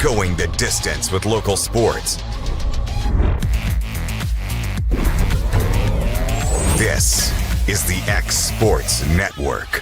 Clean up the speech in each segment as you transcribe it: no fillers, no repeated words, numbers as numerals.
going the distance with local sports. This is the X Sports Network.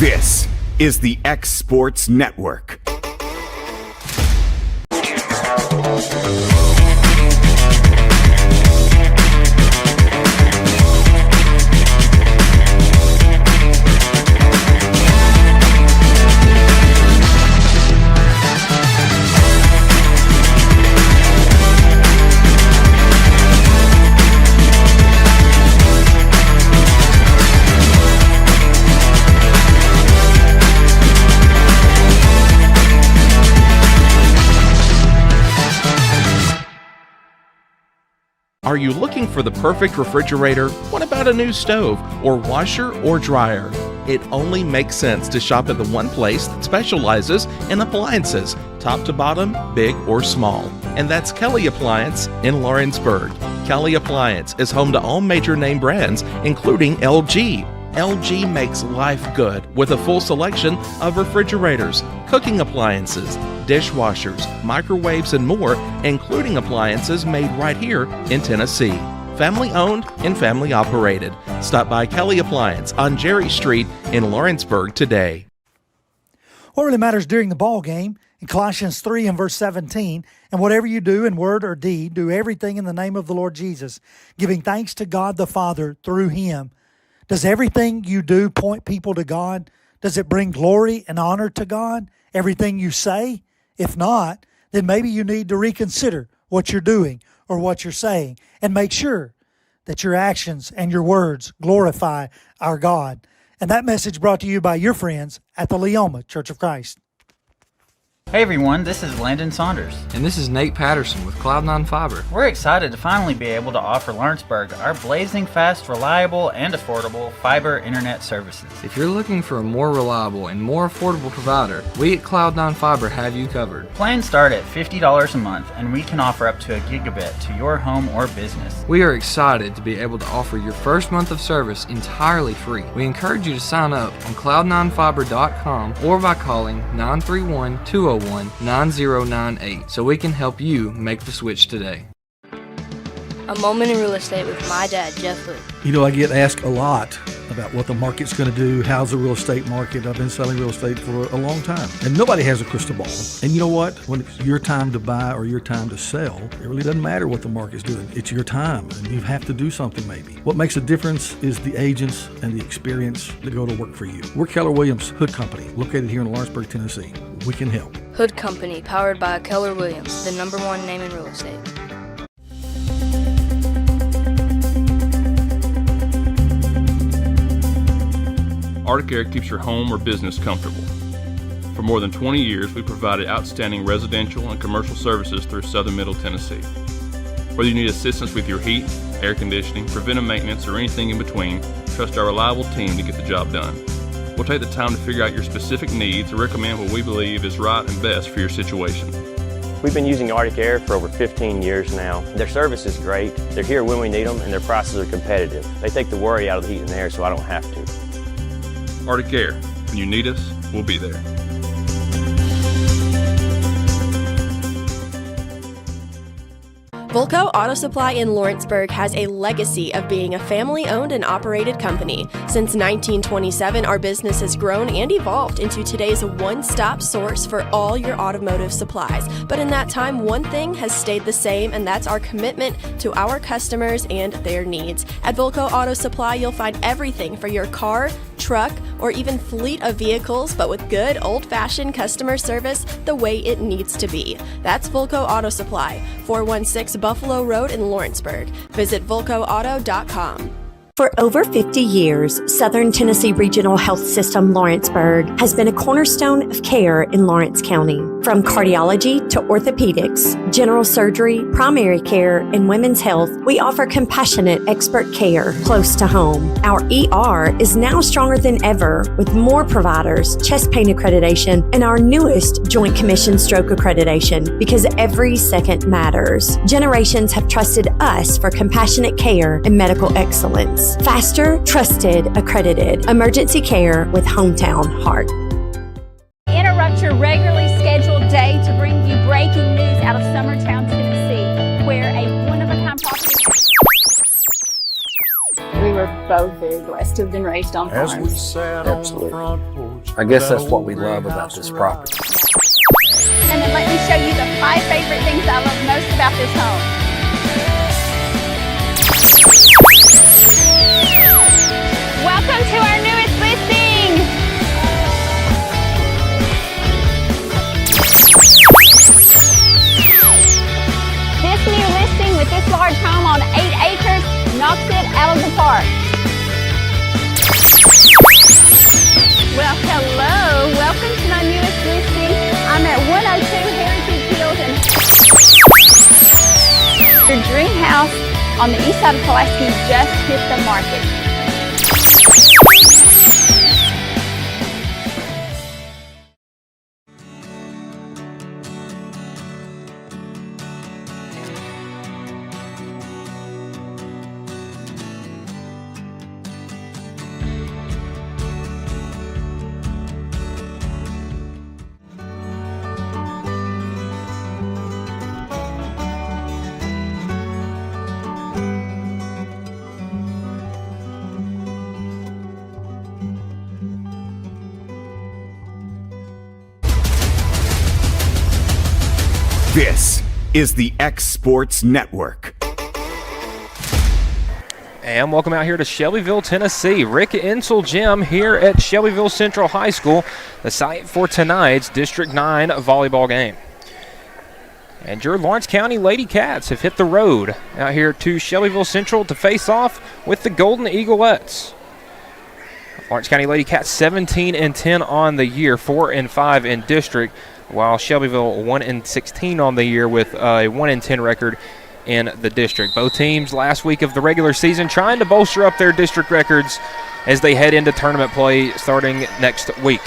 This is the X Sports Network. Are you looking for the perfect refrigerator? What about a new stove, or washer, or dryer? It only makes sense to shop at the one place that specializes in appliances, top to bottom, big or small. And that's Kelly Appliance in Lawrenceburg. Kelly Appliance is home to all major name brands, including LG. LG makes life good with a full selection of refrigerators, cooking appliances, dishwashers, microwaves, and more, including appliances made right here in Tennessee. Family owned and family operated. Stop by Kelly Appliance on Jerry Street in Lawrenceburg today. What really matters during the ball game, in Colossians 3 and verse 17, and whatever you do in word or deed, do everything in the name of the Lord Jesus, giving thanks to God the Father through Him. Does everything you do point people to God? Does it bring glory and honor to God? Everything you say? If not, then maybe you need to reconsider what you're doing or what you're saying and make sure that your actions and your words glorify our God. And that message brought to you by your friends at the Leoma Church of Christ. Hey everyone, this is Landon Saunders. And this is Nate Patterson with Cloud9 Fiber. We're excited to finally be able to offer Lawrenceburg our blazing fast, reliable, and affordable fiber internet services. If you're looking for a more reliable and more affordable provider, we at Cloud9 Fiber have you covered. Plans start at $50 a month, and we can offer up to a gigabit to your home or business. We are excited to be able to offer your first month of service entirely free. We encourage you to sign up on cloud9fiber.com or by calling 931-201-9098 so we can help you make the switch today. A Moment in Real Estate with my dad, Jeff Hood. You know, I get asked a lot about what the market's going to do. How's the real estate market? I've been selling real estate for a long time, and nobody has a crystal ball. And you know what? When it's your time to buy or your time to sell, it really doesn't matter what the market's doing. It's your time, and you have to do something maybe. What makes a difference is the agents and the experience that go to work for you. We're Keller Williams Hood Company, located here in Lawrenceburg, Tennessee. We can help. Hood Company, powered by Keller Williams, the #1 name in real estate. Arctic Air keeps your home or business comfortable. For more than 20 years, we provided outstanding residential and commercial services through Southern Middle Tennessee. Whether you need assistance with your heat, air conditioning, preventive maintenance, or anything in between, trust our reliable team to get the job done. We'll take the time to figure out your specific needs and recommend what we believe is right and best for your situation. We've been using Arctic Air for over 15 years now. Their service is great, they're here when we need them, and their prices are competitive. They take the worry out of the heat and air so I don't have to. Arctic Air. When you need us, we'll be there. Volco Auto Supply in Lawrenceburg has a legacy of being a family-owned and operated company. Since 1927, our business has grown and evolved into today's one-stop source for all your automotive supplies. But in that time, one thing has stayed the same, and that's our commitment to our customers and their needs. At Volco Auto Supply, you'll find everything for your car, truck, or even fleet of vehicles, but with good old-fashioned customer service the way it needs to be. That's Volco Auto Supply, 416 Buffalo Road in Lawrenceburg. Visit volcoauto.com. For over 50 years, Southern Tennessee Regional Health System Lawrenceburg has been a cornerstone of care in Lawrence County. From cardiology to orthopedics, general surgery, primary care, and women's health, we offer compassionate expert care close to home. Our ER is now stronger than ever with more providers, chest pain accreditation, and our newest Joint Commission stroke accreditation because every second matters. Generations have trusted us for compassionate care and medical excellence. Faster, trusted, accredited. Emergency care with hometown heart. Interrupt your regularly scheduled day to bring you breaking news out of Summertown, Tennessee, where a one-of-a-kind property... We were both very blessed to have been raised on farms. Absolutely. I guess that's what we love about this property. And then let me show you the 5 favorite things I love most about this home. Welcome to our newest listing. This new listing with this large home on 8 acres knocks it out of the park. Well, hello. Welcome to my newest listing. I'm at 102 Heritage Hills and your dream house on the east side of Pulaski just hit the market. This is the X Sports Network. And welcome out here to Shelbyville, Tennessee. Rick Insel Gym here at Shelbyville Central High School, the site for tonight's District 9 volleyball game. And your Lawrence County Lady Cats have hit the road out here to Shelbyville Central to face off with the Golden Eaglettes. Lawrence County Lady Cats 17-10 on the year, 4-5 in district, while Shelbyville 1-16 on the year with a 1-10 record in the district. Both teams last week of the regular season trying to bolster up their district records as they head into tournament play starting next week.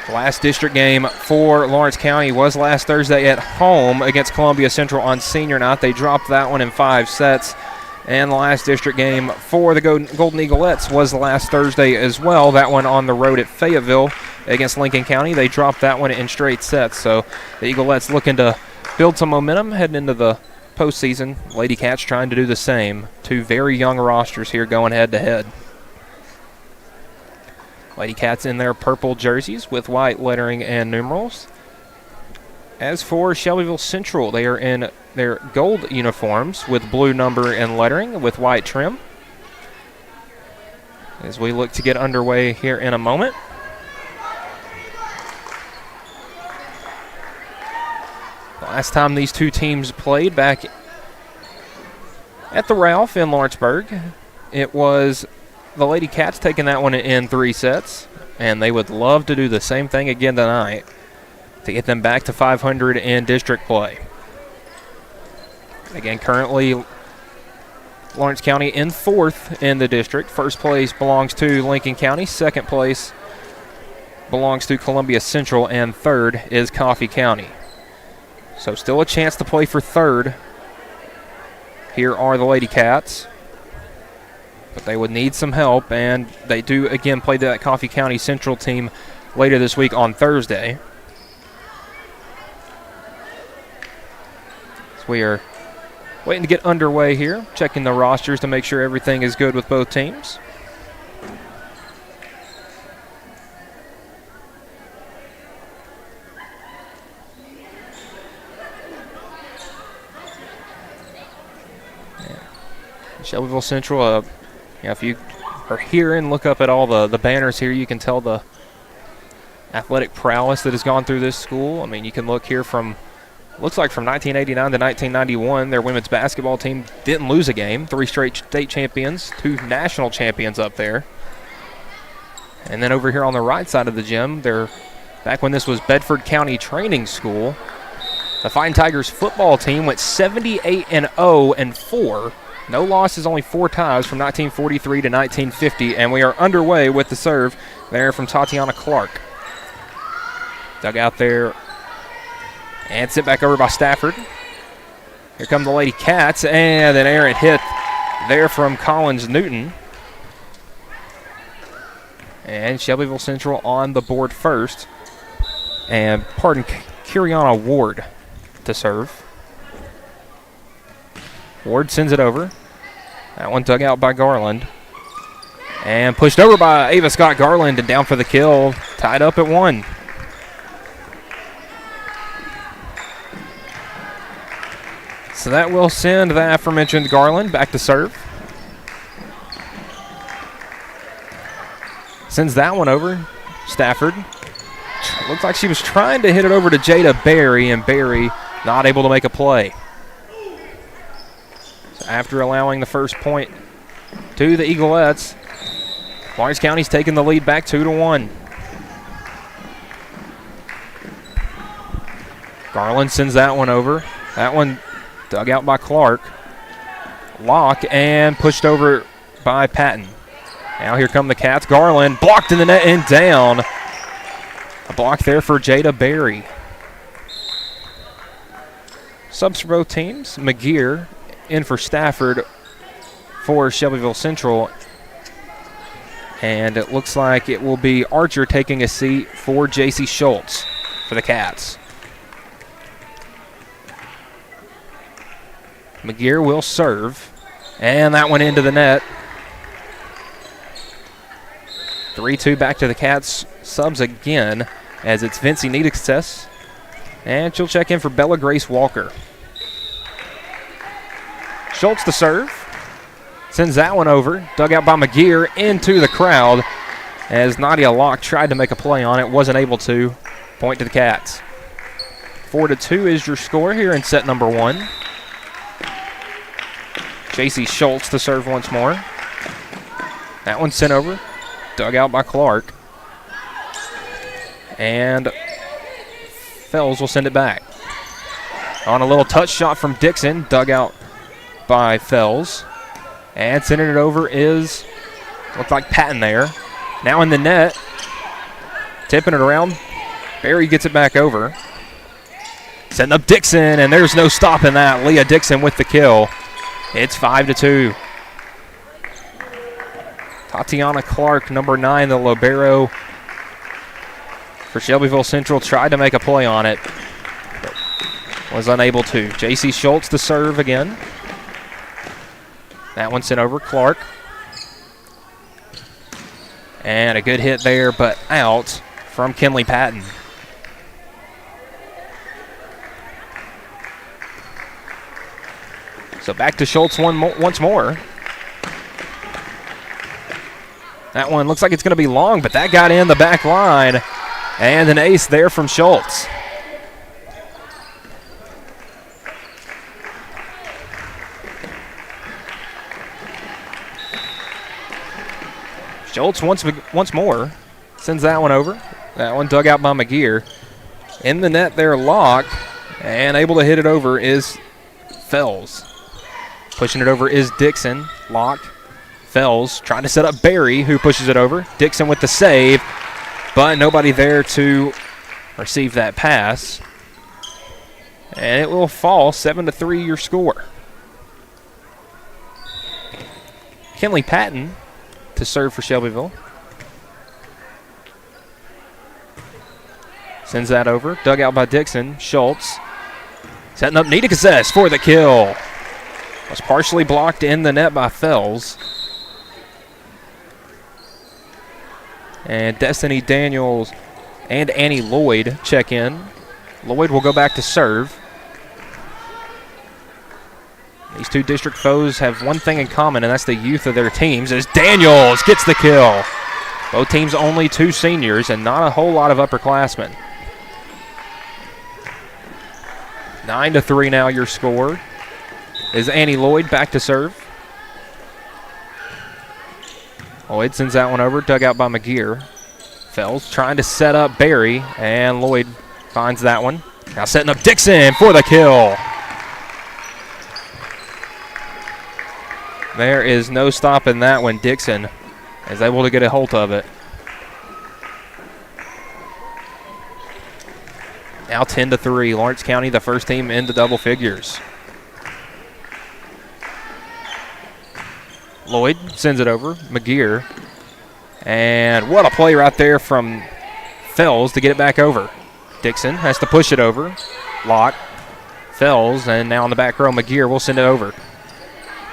The last district game for Lawrence County was last Thursday at home against Columbia Central on senior night. They dropped that one in 5 sets. And the last district game for the Golden Eaglettes was last Thursday as well. That one on the road at Fayetteville against Lincoln County. They dropped that one in straight sets. So the Eaglettes looking to build some momentum heading into the postseason. Lady Cats trying to do the same. Two very young rosters here going head-to-head. Lady Cats in their purple jerseys with white lettering and numerals. As for Shelbyville Central, they are in their gold uniforms with blue number and lettering with white trim. As we look to get underway here in a moment. Last time these two teams played back at the Ralph in Lawrenceburg, it was the Lady Cats taking that one in 3 sets, and they would love to do the same thing again tonight to get them back to 500 in district play. Again, currently Lawrence County in 4th in the district. First place belongs to Lincoln County. Second place belongs to Columbia Central, and 3rd is Coffee County. So still a chance to play for 3rd. Here are the Lady Cats. But they would need some help, and they do again play that Coffee County Central team later this week on Thursday. So we are waiting to get underway here, checking the rosters to make sure everything is good with both teams. Shelbyville Central, if you are here and look up at all the banners here, you can tell the athletic prowess that has gone through this school. I mean, you can look here from, looks like from 1989 to 1991, their women's basketball team didn't lose a game. 3 straight state champions, 2 national champions up there. And then over here on the right side of the gym, they're back when this was Bedford County Training School. The Fighting Tigers football team went 78-0-4. No losses, only 4 ties from 1943 to 1950, and we are underway with the serve there from Tatiana Clark. Dug out there and sent back over by Stafford. Here come the Lady Cats, and an errant hit there from Collins Newton. And Shelbyville Central on the board first. And Kiriana Ward to serve. Ward sends it over. That one dug out by Garland. And pushed over by Ava Scott Garland and down for the kill. Tied up at 1. So that will send the aforementioned Garland back to serve. Sends that one over. Stafford. Looks like she was trying to hit it over to Jada Berry, and Berry not able to make a play. After allowing the first point to the Eaglettes, Lawrence County's taking the lead back 2-1. Garland sends that one over. That one dug out by Clark. Locke and pushed over by Patton. Now here come the Cats. Garland blocked in the net and down. A block there for Jada Berry. Subs for both teams. McGear in for Stafford for Shelbyville Central. And it looks like it will be Archer taking a seat for J.C. Schultz for the Cats. McGear will serve. And that went into the net. 3-2 back to the Cats. Subs again as it's Vincie Needexess. And she'll check in for Bella Grace Walker. Schultz to serve. Sends that one over. Dug out by McGear into the crowd as Nadia Locke tried to make a play on it. Wasn't able to. Point to the Cats. 4-2 is your score here in set number 1. J.C. Schultz to serve once more. That one sent over. Dug out by Clark. And Fells will send it back. On a little touch shot from Dixon. Dug out by Fells. And sending it over is, looked like Patton there. Now in the net. Tipping it around. Barry gets it back over. Setting up Dixon, and there's no stopping that. Leah Dixon with the kill. It's 5-2. Tatiana Clark, number 9, the libero for Shelbyville Central, tried to make a play on it. was unable to. J.C. Schultz to serve again. That one sent over Clark. And a good hit there, but out from Kinley Patton. So back to Schultz once more. That one looks like it's going to be long, but that got in the back line. And an ace there from Schultz. Schultz once more sends that one over. That one dug out by McGear. In the net there, Locke. And able to hit it over is Fells. Pushing it over is Dixon. Locke. Fells trying to set up Barry, who pushes it over. Dixon with the save, but nobody there to receive that pass. And it will fall 7-3 your score. Kinley Patton to serve for Shelbyville. Sends that over. Dug out by Dixon. Schultz setting up Niedekes for the kill. Was partially blocked in the net by Fells. And Destiny Daniels and Annie Lloyd check in. Lloyd will go back to serve. These two district foes have one thing in common, and that's the youth of their teams, as Daniels gets the kill. Both teams only 2 seniors and not a whole lot of upperclassmen. 9-3 now your score. Is Annie Lloyd back to serve. Lloyd sends that one over, dug out by McGear. Fells trying to set up Barry, and Lloyd finds that one. Now setting up Dixon for the kill. There is no stopping that one. Dixon is able to get a hold of it. Now 10-3. Lawrence County, the first team into double figures. Lloyd sends it over. McGear. And what a play right there from Fells to get it back over. Dixon has to push it over. Locke. Fells, and now on the back row, McGear will send it over.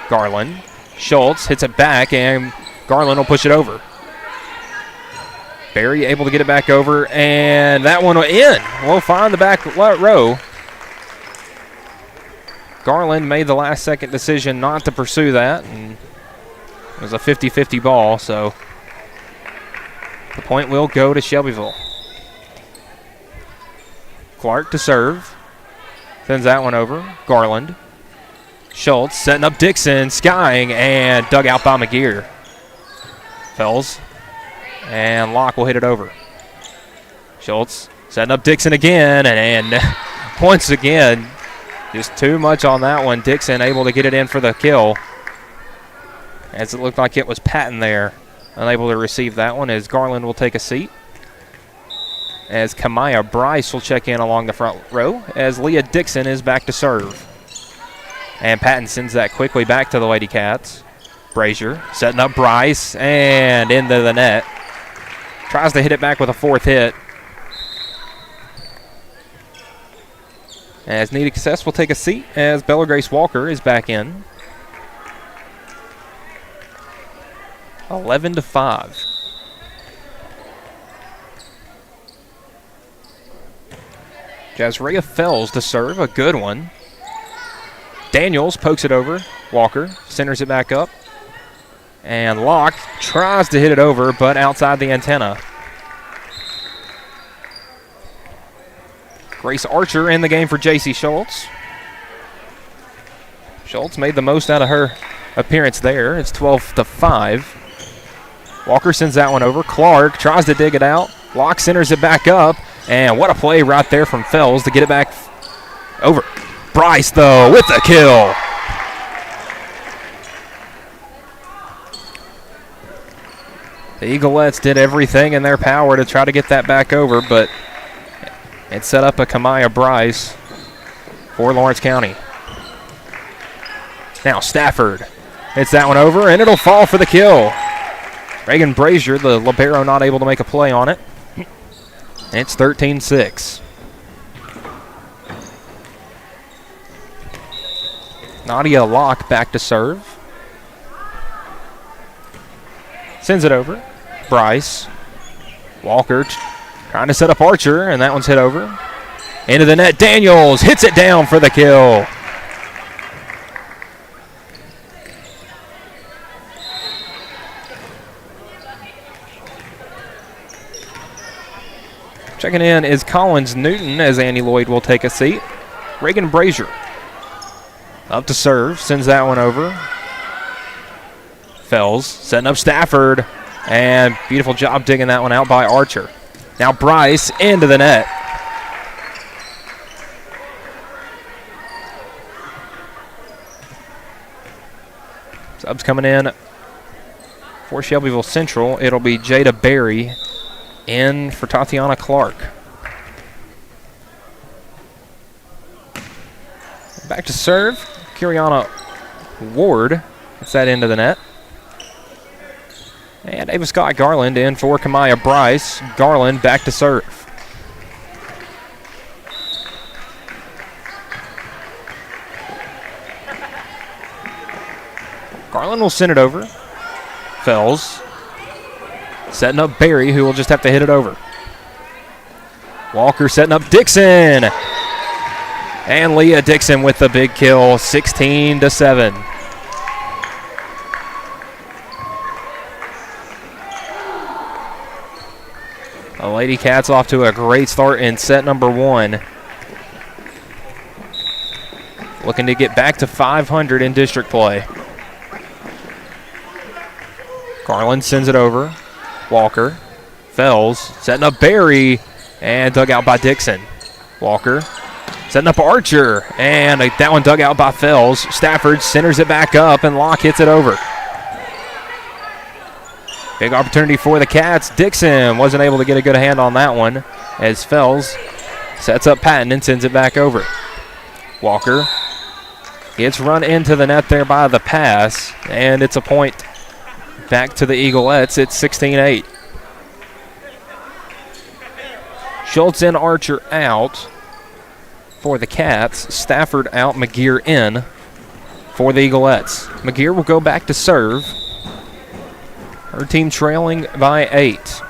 Garland. Schultz hits it back, and Garland will push it over. Barry able to get it back over, and that one will in. We'll find the back row. Garland made the last-second decision not to pursue that, and it was a 50-50 ball, so the point will go to Shelbyville. Clark to serve. Sends that one over. Garland. Schultz setting up Dixon, skying, and dug out by McGear. Fells. And Locke will hit it over. Schultz setting up Dixon again, and once again, just too much on that one. Dixon able to get it in for the kill, as it looked like it was Patton there. Unable to receive that one, as Garland will take a seat. As Kamaya Bryce will check in along the front row, as Leah Dixon is back to serve. And Patton sends that quickly back to the Lady Cats. Brazier setting up Bryce, and into the net. Tries to hit it back with a fourth hit. As Niedekes will take a seat, as Bella Grace Walker is back in. 11-5. Jazrea Fells to serve, a good one. Daniels pokes it over. Walker centers it back up. And Locke tries to hit it over, but outside the antenna. Grace Archer in the game for J.C. Schultz. Schultz made the most out of her appearance there. It's 12-5. Walker sends that one over. Clark tries to dig it out. Locke centers it back up. And what a play right there from Fells to get it back over. Bryce, though, with the kill. The Eaglettes did everything in their power to try to get that back over, but it set up a Kamaya Bryce for Lawrence County. Now Stafford hits that one over, and it'll fall for the kill. Reagan Brazier, the libero, not able to make a play on it. It's 13-6. Nadia Locke back to serve. Sends it over. Bryce. Walker trying to set up Archer, and that one's hit over. Into the net. Daniels hits it down for the kill. Checking in is Collins Newton as Annie Lloyd will take a seat. Reagan Brazier up to serve, sends that one over. Fells setting up Stafford, and beautiful job digging that one out by Archer. Now Bryce into the net. Subs coming in for Shelbyville Central. It'll be Jada Berry in for Tatiana Clark. Back to serve. Kiriana Ward gets that into the net. And Ava Scott Garland in for Kamaya Bryce. Garland back to serve. Garland will send it over. Fells setting up Barry, who will just have to hit it over. Walker setting up Dixon. And Leah Dixon with the big kill, 16-7. The Lady Cats off to a great start in set number 1. Looking to get back to 500 in district play. Garland sends it over. Walker. Fells setting up Barry, and dug out by Dixon. Walker setting up Archer, and that one dug out by Fells. Stafford centers it back up, and Locke hits it over. Big opportunity for the Cats. Dixon wasn't able to get a good hand on that one as Fells sets up Patton and sends it back over. Walker gets run into the net there by the pass, and it's a point back to the Eaglettes. It's 16-8. Schultz in, Archer out for the Cats. Stafford out, McGear in for the Eaglettes. McGear will go back to serve. Her team trailing by 8.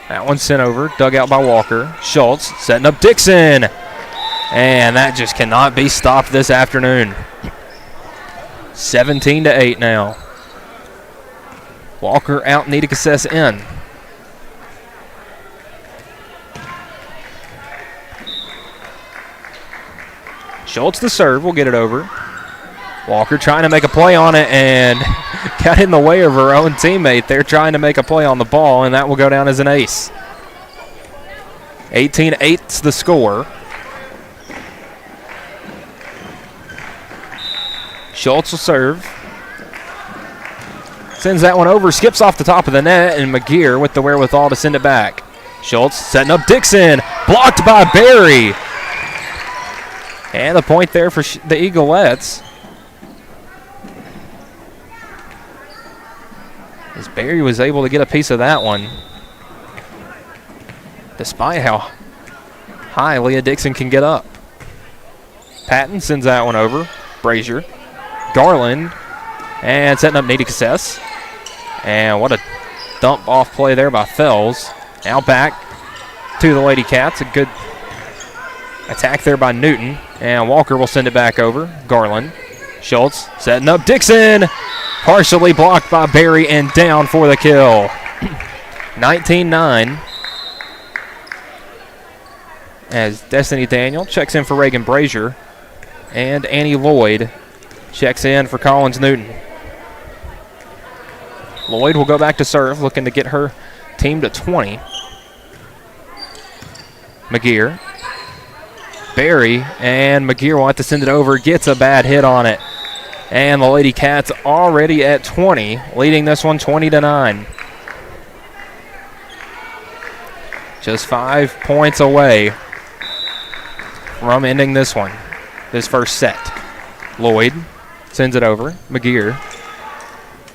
That one's sent over, dug out by Walker. Schultz setting up Dixon. And that just cannot be stopped this afternoon. 17-8 now. Walker out, Nita Cassess in. Schultz the serve, will get it over. Walker trying to make a play on it and got in the way of her own teammate there trying to make a play on the ball, and that will go down as an ace. 18-8's the score. Schultz will serve. Sends that one over, skips off the top of the net, and McGear with the wherewithal to send it back. Schultz setting up Dixon, blocked by Barry. And the point there for the Eaglettes. As Barry was able to get a piece of that one. Despite how high Leah Dixon can get up. Patton sends that one over. Brazier. Garland. And setting up Nita Cassess. And what a dump off play there by Fells. Now back to the Lady Cats. A good attack there by Newton. And Walker will send it back over. Garland. Schultz setting up Dixon. Partially blocked by Barry and down for the kill. 19-9. As Destiny Daniel checks in for Reagan Brazier. And Annie Lloyd checks in for Collins Newton. Lloyd will go back to serve, looking to get her team to 20. McGear. Barry, and McGear will have to send it over. Gets a bad hit on it. And the Lady Cats already at 20, leading this one 20-9. Just 5 points away from ending this one, this first set. Lloyd sends it over. McGear.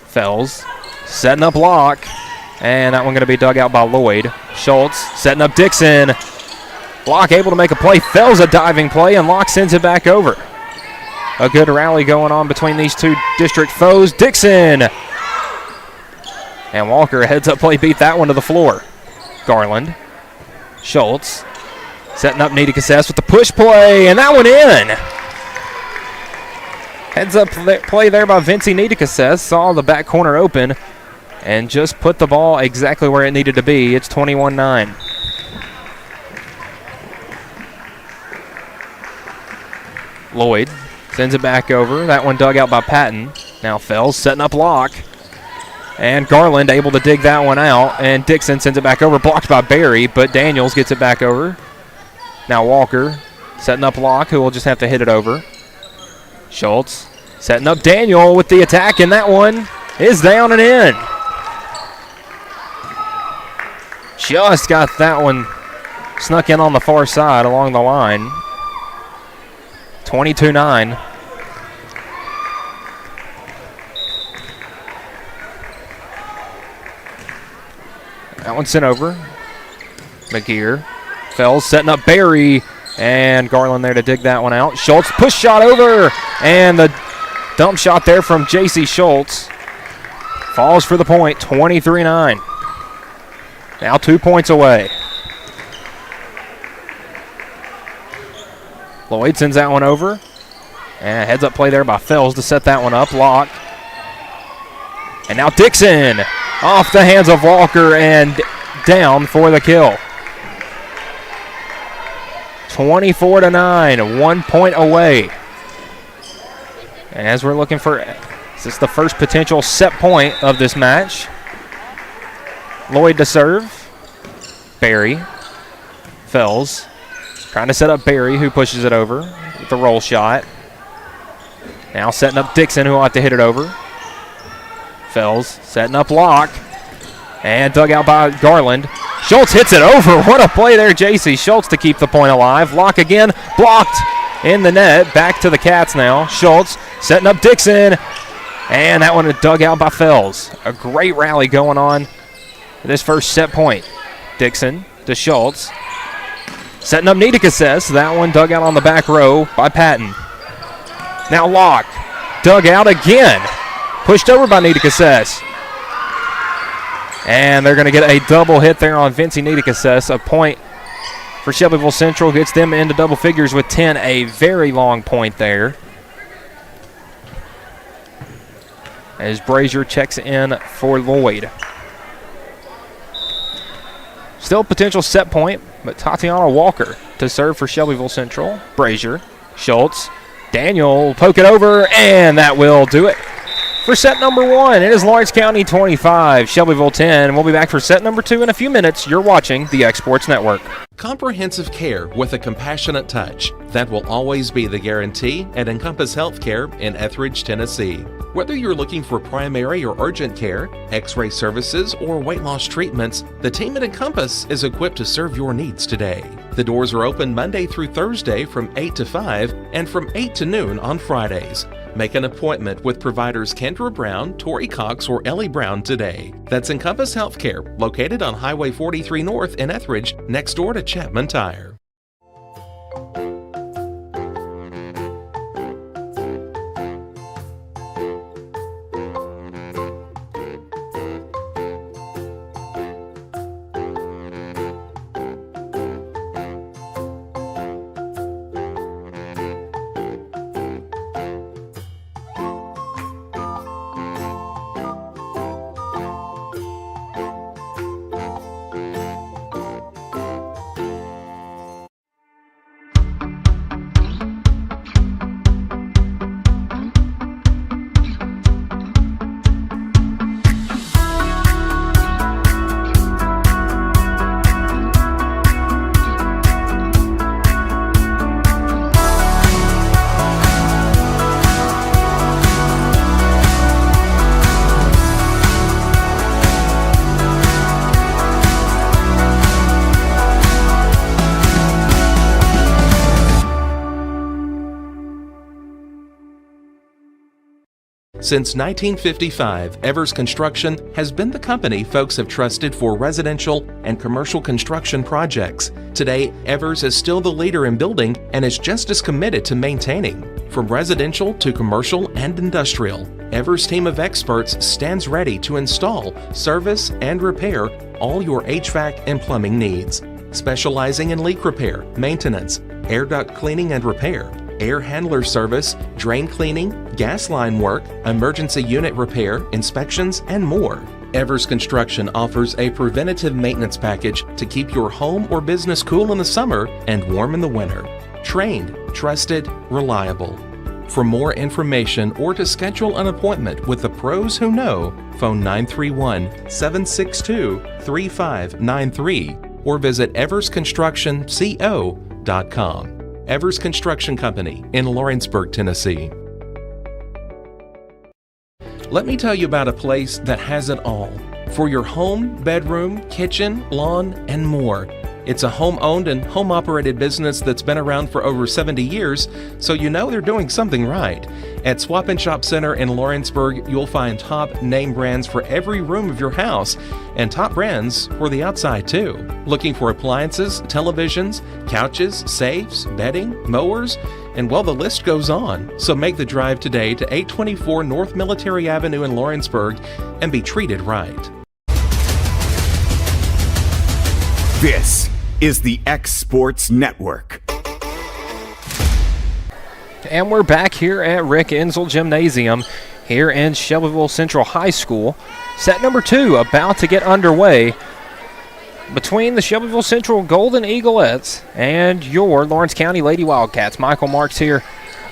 Fells setting up Locke. And that one going to be dug out by Lloyd. Schultz setting up Dixon. Locke able to make a play, Fells a diving play, and Locke sends it back over. A good rally going on between these two district foes. Dixon. And Walker, a heads-up play, beat that one to the floor. Garland. Schultz. Setting up Nita Cassess with the push play, and that one in. Heads-up play there by Vincie Nita Cassess. Saw the back corner open and just put the ball exactly where it needed to be. It's 21-9. Lloyd sends it back over. That one dug out by Patton. Now Fells setting up Locke. And Garland able to dig that one out. And Dixon sends it back over. Blocked by Barry, but Daniels gets it back over. Now Walker setting up Locke, who will just have to hit it over. Schultz setting up Daniel with the attack, and that one is down and in. Just got that one snuck in on the far side along the line. 22-9. That one sent over. McGear. Fells setting up Barry, and Garland there to dig that one out. Schultz push shot over, and the dump shot there from J.C. Schultz falls for the point. 23-9. Now 2 points away. Lloyd sends that one over. And heads up play there by Fells to set that one up. Locke. And now Dixon off the hands of Walker and down for the kill. 24-9, 1 point away. And as we're looking for, is this the first potential set point of this match? Lloyd to serve. Barry. Fells. Trying to set up Barry, who pushes it over with the roll shot. Now setting up Dixon, who will have to hit it over. Fells setting up Locke. And dug out by Garland. Schultz hits it over. What a play there, J.C. Schultz to keep the point alive. Locke again, blocked in the net. Back to the Cats now. Schultz setting up Dixon. And that one dug out by Fells. A great rally going on this first set point. Dixon to Schultz. Setting up Nita Cassess. That one dug out on the back row by Patton. Now Locke. Dug out again. Pushed over by Nita Cassess. And they're going to get a double hit there on Vincie Nita Cassess. A point for Shelbyville Central. Gets them into double figures with 10. A very long point there. As Brazier checks in for Lloyd. Still potential set point, but Tatiana Walker to serve for Shelbyville Central. Brazier, Schultz, Daniel poke it over, and that will do it for set number one. It is Lawrence County 25, Shelbyville 10. We'll be back for set number two in a few minutes. You're watching the X Sports Network. Comprehensive care with a compassionate touch. That will always be the guarantee at Encompass Healthcare in Etheridge, Tennessee. Whether you're looking for primary or urgent care, x-ray services, or weight loss treatments, the team at Encompass is equipped to serve your needs today. The doors are open Monday through Thursday from 8 to 5 and from 8 to noon on Fridays. Make an appointment with providers Kendra Brown, Tori Cox, or Ellie Brown today. That's Encompass Healthcare, located on Highway 43 North in Etheridge, next door to Chapman Tire. Since 1955, Evers Construction has been the company folks have trusted for residential and commercial construction projects. Today, Evers is still the leader in building and is just as committed to maintaining. From residential to commercial and industrial, Evers' team of experts stands ready to install, service, and repair all your HVAC and plumbing needs. Specializing in leak repair, maintenance, air duct cleaning and repair, air handler service, drain cleaning, gas line work, emergency unit repair, inspections, and more. Evers Construction offers a preventative maintenance package to keep your home or business cool in the summer and warm in the winter. Trained, trusted, reliable. For more information or to schedule an appointment with the pros who know, phone 931-762-3593 or visit eversconstructionco.com. Evers Construction Company in Lawrenceburg, Tennessee. Let me tell you about a place that has it all for your home, bedroom, kitchen, lawn, and more. It's a home-owned and home-operated business that's been around for over 70 years, so you know they're doing something right. At Swap and Shop Center in Lawrenceburg, you'll find top name brands for every room of your house, and top brands for the outside too. Looking for appliances, televisions, couches, safes, bedding, mowers, and well, the list goes on. So make the drive today to 824 North Military Avenue in Lawrenceburg and be treated right. This is the X Sports Network. And we're back here at Rick Insel Gymnasium here in Shelbyville Central High School. Set number 2 about to get underway between the Shelbyville Central Golden Eaglettes and your Lawrence County Lady Wildcats. Michael Marks here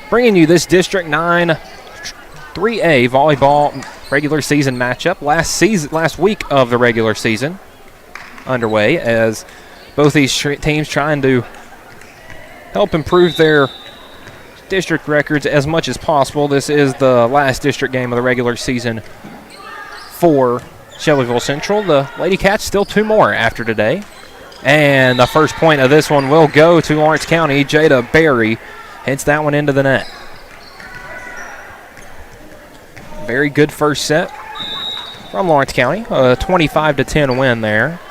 bringing you this District 9 3A volleyball regular season matchup. Last week of the regular season underway as both these teams trying to help improve their district records as much as possible. This is the last district game of the regular season for Shelbyville Central. The Lady Cats still 2 more after today. And the first point of this one will go to Lawrence County. Jada Berry hits that one into the net. Very good first set from Lawrence County. A 25-10 win there.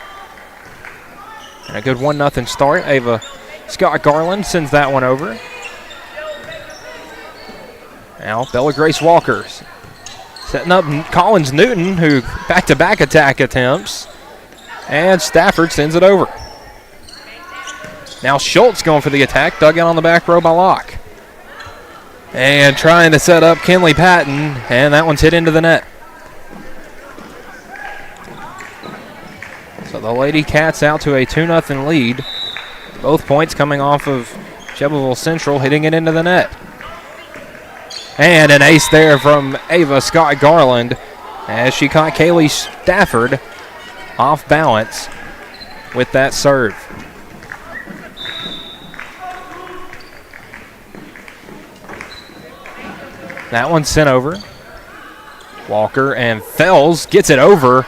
And a good 1-0 start. Ava Scott Garland sends that one over. Now Bella Grace Walker setting up Collins Newton, who back-to-back attack attempts. And Stafford sends it over. Now Schultz going for the attack, dug in on the back row by Locke. And trying to set up Kinley Patton, and that one's hit into the net. So the Lady Cats out to a 2-0 lead. Both points coming off of Shelbyville Central, hitting it into the net. And an ace there from Ava Scott Garland as she caught Kaylee Stafford off balance with that serve. That one's sent over. Walker and Fells gets it over.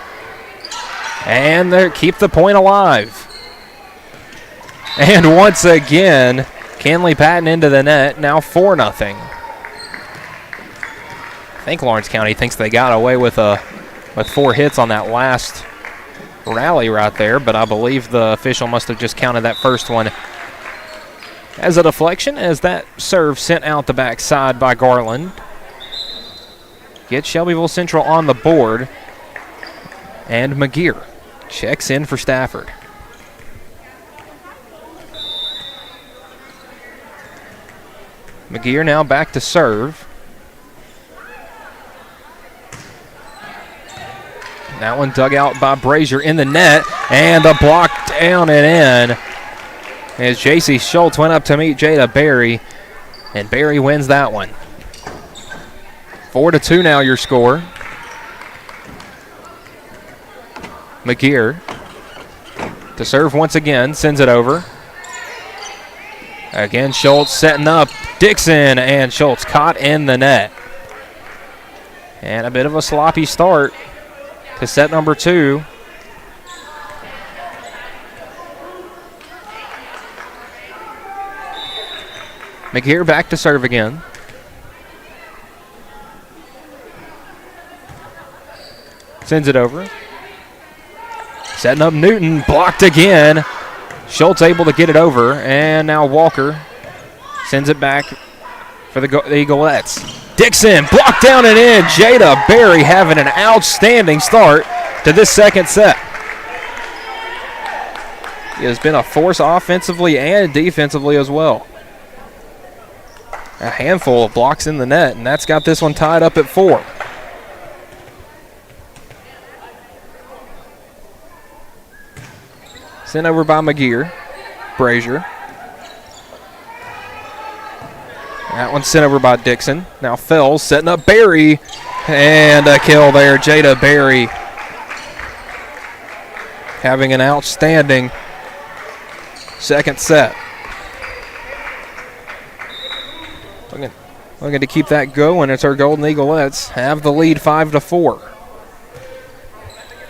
And they keep the point alive. And once again, Kinley Patton into the net, now 4-0. I think Lawrence County thinks they got away with 4 hits on that last rally right there, but I believe the official must have just counted that first one as a deflection, as that serve sent out the backside by Garland. Gets Shelbyville Central on the board, and McGear checks in for Stafford. McGear now back to serve. That one dug out by Brazier in the net, and the block down and in as J.C. Schultz went up to meet Jada Berry, and Berry wins that one. 4-2 now your score. McGear to serve once again, sends it over. Again, Schultz setting up Dixon, and Schultz caught in the net. And a bit of a sloppy start to set number 2. McGear back to serve again. Sends it over. Setting up Newton. Blocked again. Schultz able to get it over. And now Walker sends it back for the Eaglettes. Dixon blocked down and in. Jada Berry having an outstanding start to this second set. He has been a force offensively and defensively as well. A handful of blocks in the net, and that's got this one tied up at 4. Sent over by McGear. Brazier. That one's sent over by Dixon. Now Fells setting up Berry. And a kill there. Jada Berry having an outstanding second set. Looking to keep that going. It's our Golden Eaglettes have the lead 5-4.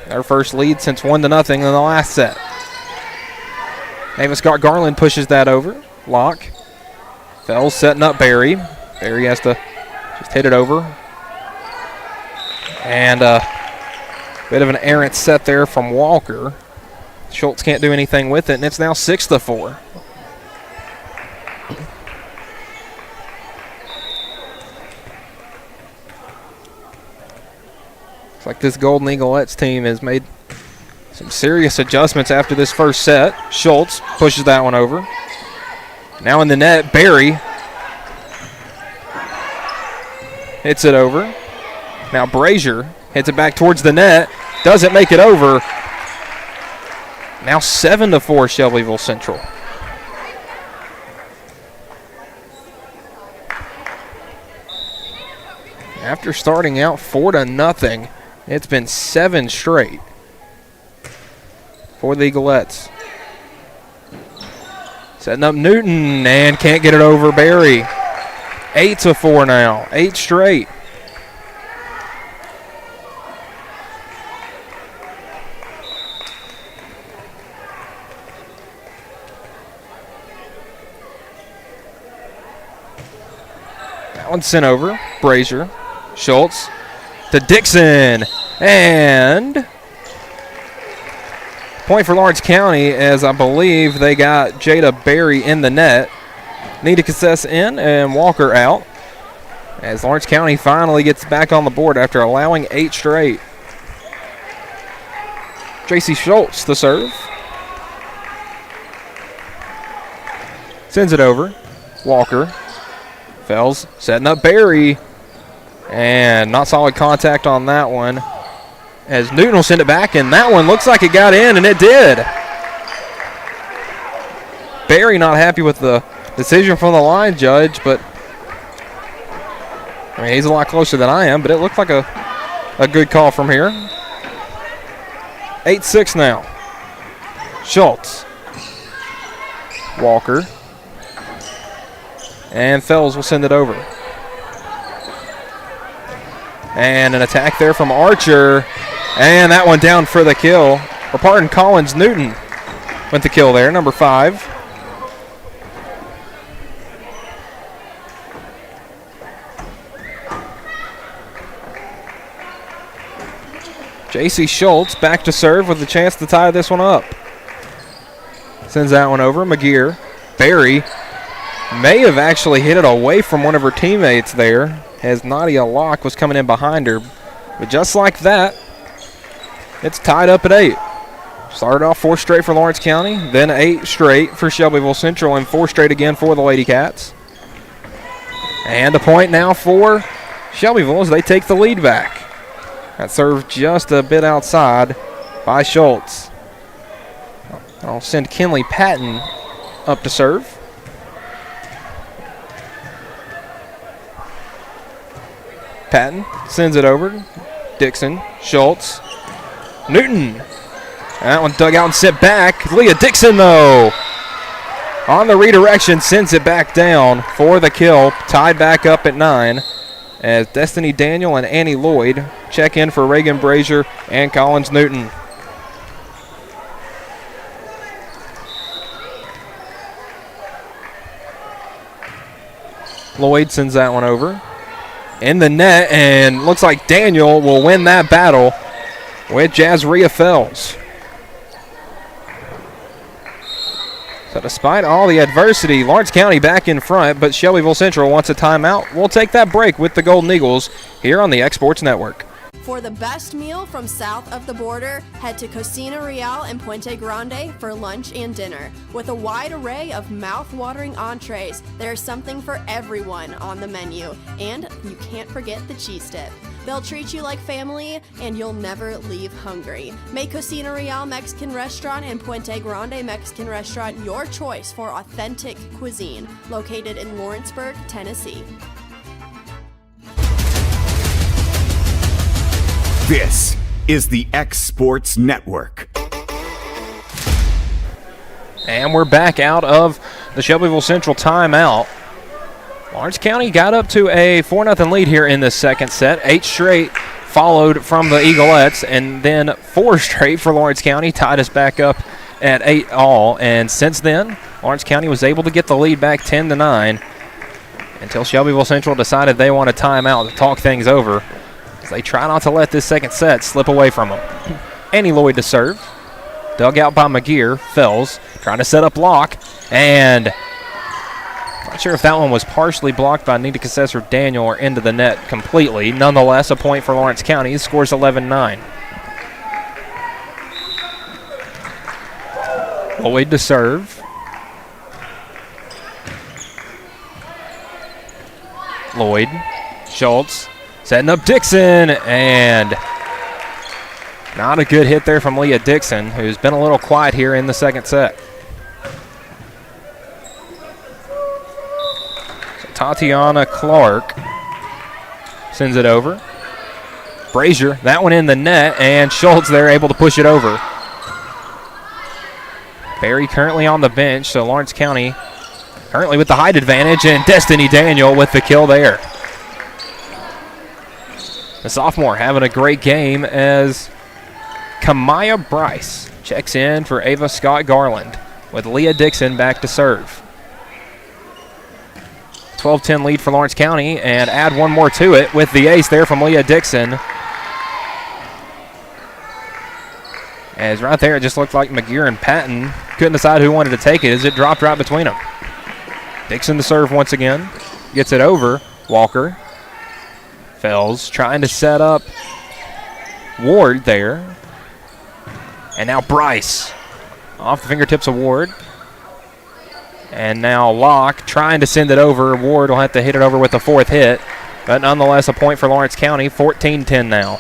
Their first lead since 1-0 in the last set. Ava Scott Garland pushes that over. Lock. Fells setting up Berry. Berry has to just hit it over. And a bit of an errant set there from Walker. Schultz can't do anything with it, and it's now 6-4. Looks like this Golden Eaglettes team has made some serious adjustments after this first set. Schultz pushes that one over. Now in the net, Berry hits it over. Now Brazier hits it back towards the net. Doesn't make it over. Now 7-4 Shelbyville Central. After starting out 4-0, it's been 7 straight for the Eaglettes. Setting up Newton and can't get it over Berry. 8-4 now, 8 straight. That one's sent over. Brazier. Schultz to Dixon. And point for Lawrence County, as I believe they got Jada Berry in the net. Nita Cassess in and Walker out. As Lawrence County finally gets back on the board after allowing 8 straight. Tracy Schultz the serve. Sends it over. Walker. Fells setting up Berry. And not solid contact on that one. As Newton will send it back, and that one looks like it got in, and it did. Berry not happy with the decision from the line judge, but I mean, he's a lot closer than I am, but it looked like a good call from here. 8-6 now. Schultz. Walker. And Fells will send it over. And an attack there from Archer. And that one down for the kill. Or pardon, Collins Newton with the kill there, number 5. J.C. Schultz back to serve with a chance to tie this one up. Sends that one over. McGear. Berry may have actually hit it away from one of her teammates there, as Nadia Locke was coming in behind her. But just like that, it's tied up at 8. Started off 4 straight for Lawrence County, then 8 straight for Shelbyville Central, and 4 straight again for the Lady Cats. And a point now for Shelbyville as they take the lead back. That serve just a bit outside by Schultz. I'll send Kinley Patton up to serve. Patton sends it over. Dixon, Schultz, Newton. That one dug out and sent back. Leah Dixon, though, on the redirection, sends it back down for the kill. Tied back up at 9 as Destiny Daniel and Annie Lloyd check in for Reagan Brazier and Collins Newton. Lloyd sends that one over. In the net, and looks like Daniel will win that battle with Jazria Fells. So despite all the adversity, Lawrence County back in front, but Shelbyville Central wants a timeout. We'll take that break with the Golden Eagles here on the X-Sports Network. For the best meal from south of the border, head to Cocina Real and Puente Grande for lunch and dinner. With a wide array of mouth-watering entrees, there's something for everyone on the menu. And you can't forget the cheese dip. They'll treat you like family, and you'll never leave hungry. Make Cocina Real Mexican Restaurant and Puente Grande Mexican Restaurant your choice for authentic cuisine, located in Lawrenceburg, Tennessee. This is the X Sports Network. And we're back out of the Shelbyville Central timeout. Lawrence County got up to a 4-0 lead here in the second set. 8 straight followed from the Eaglettes, and then 4 straight for Lawrence County tied us back up at 8 all. And since then, Lawrence County was able to get the lead back 10-9 until Shelbyville Central decided they want a timeout to talk things over. They try not to let this second set slip away from them. Annie Lloyd to serve. Dug out by McGear. Fells trying to set up block. And not sure if that one was partially blocked by Nita Cassessor Daniel or into the net completely. Nonetheless, a point for Lawrence County. It scores 11-9. Lloyd to serve. Lloyd. Schultz. Setting up Dixon, and not a good hit there from Leah Dixon, who's been a little quiet here in the second set. So Tatiana Clark sends it over. Brazier, that one in the net, and Schultz there able to push it over. Barry currently on the bench, so Lawrence County currently with the height advantage, and Destiny Daniel with the kill there. The sophomore having a great game as Kamaya Bryce checks in for Ava Scott Garland with Leah Dixon back to serve. 12-10 lead for Lawrence County, and add one more to it with the ace there from Leah Dixon. As right there it just looked like McGear and Patton couldn't decide who wanted to take it as it dropped right between them. Dixon to serve once again. Gets it over. Walker. Fells trying to set up Ward there. And now Bryce off the fingertips of Ward. And now Locke trying to send it over. Ward will have to hit it over with the 4th hit. But nonetheless, a point for Lawrence County. 14-10 now.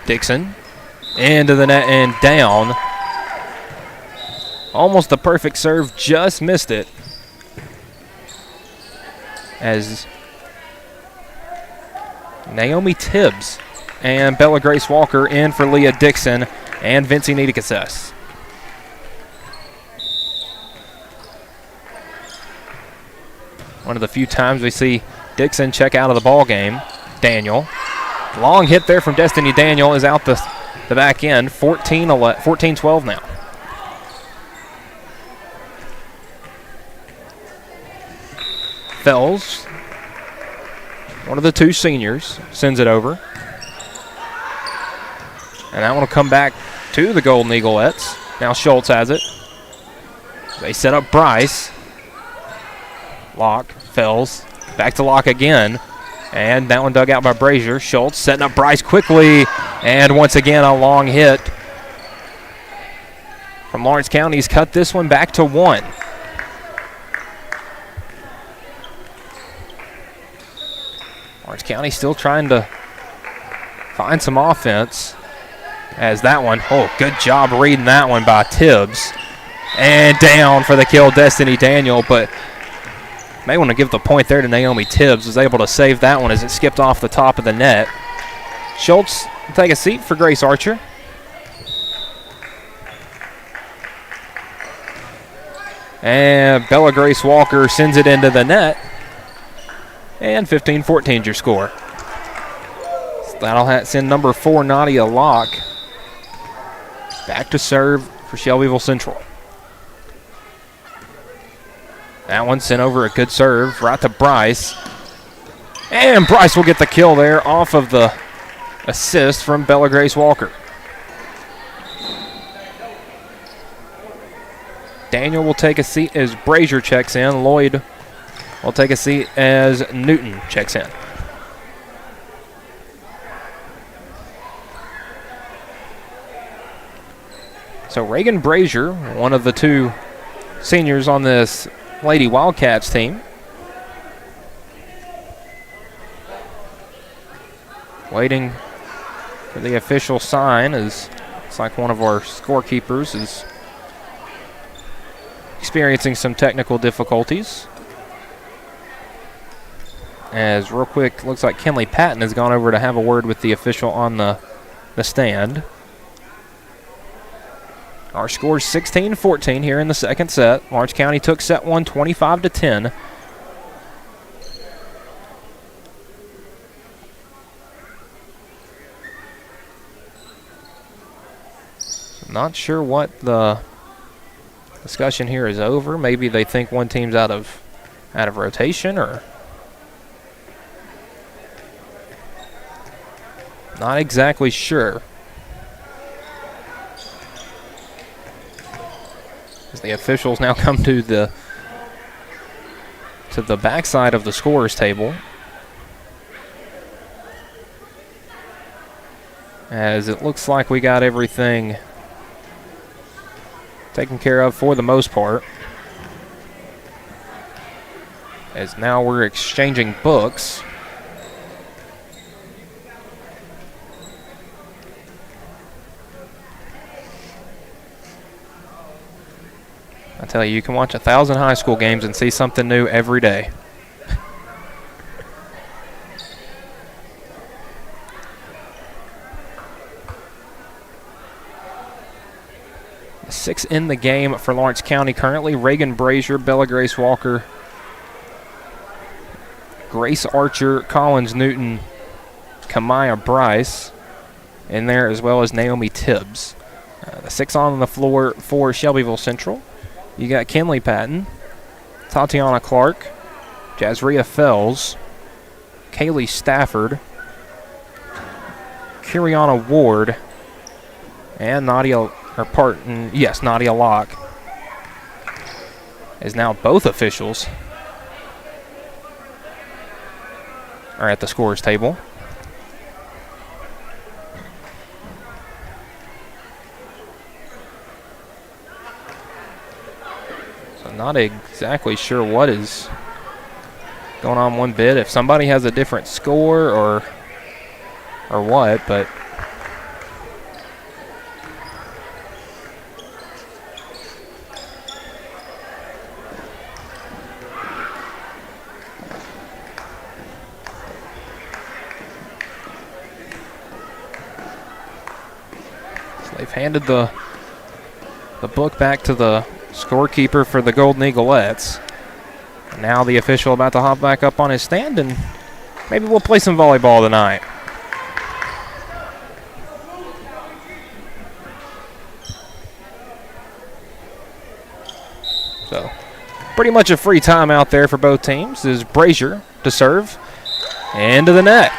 Dixon into the net and down. Almost the perfect serve, just missed it. As Naomi Tibbs and Bella Grace Walker in for Leah Dixon and Vincie Nitikases. One of the few times we see Dixon check out of the ball game. Daniel. Long hit there from Destiny Daniel is out the back end. 14-12 now. Fells, one of the 2 seniors, sends it over. And that one will come back to the Golden Eaglettes. Now Schultz has it. They set up Bryce. Locke, Fells, back to Locke again. And that one dug out by Brazier. Schultz setting up Bryce quickly. And once again, a long hit from Lawrence County. He's cut this one back to 1. Lawrence County still trying to find some offense. As that one, oh, good job reading that one by Tibbs. And down for the kill, Destiny Daniel, but may want to give the point there to Naomi Tibbs. Was able to save that one as it skipped off the top of the net. Schultz will take a seat for Grace Archer. And Bella Grace Walker sends it into the net. And 15-14 your score. So that'll send number 4, Nadia Locke, back to serve for Shelbyville Central. That one sent over a good serve right to Bryce. And Bryce will get the kill there off of the assist from Bella Grace Walker. Daniel will take a seat as Brazier checks in. Lloyd will take a seat as Newton checks in. So Reagan Brazier, one of the two seniors on this Lady Wildcats team, waiting for the official sign, as it's like one of our scorekeepers is experiencing some technical difficulties. As real quick, looks like Kenley Patton has gone over to have a word with the official on the stand. Our score is 16-14 here in the second set. Lawrence County took set one 25-10. Not sure what the discussion here is over. Maybe they think one team's out of rotation, or not exactly sure. As the officials now come to the backside of the scorers table, as it looks like we got everything taken care of for the most part. As now we're exchanging books. I tell you can watch 1,000 high school games and see something new every day. Six in the game for Lawrence County currently. Reagan Brazier, Bella Grace Walker, Grace Archer, Collins Newton, Kamaya Bryce in there, as well as Naomi Tibbs. The six on the floor for Shelbyville Central. You got Kenley Patton, Tatiana Clark, Jazria Fells, Kaylee Stafford, Kiriana Ward, and Nadia Locke. As now both officials are at the scorers table. Not exactly sure what is going on one bit. If somebody has a different score or what, but so they've handed the book back to the scorekeeper for the Golden Eaglettes. Now the official about to hop back up on his stand, and maybe we'll play some volleyball tonight. So pretty much a free time out there for both teams. Is Brazier to serve into the net.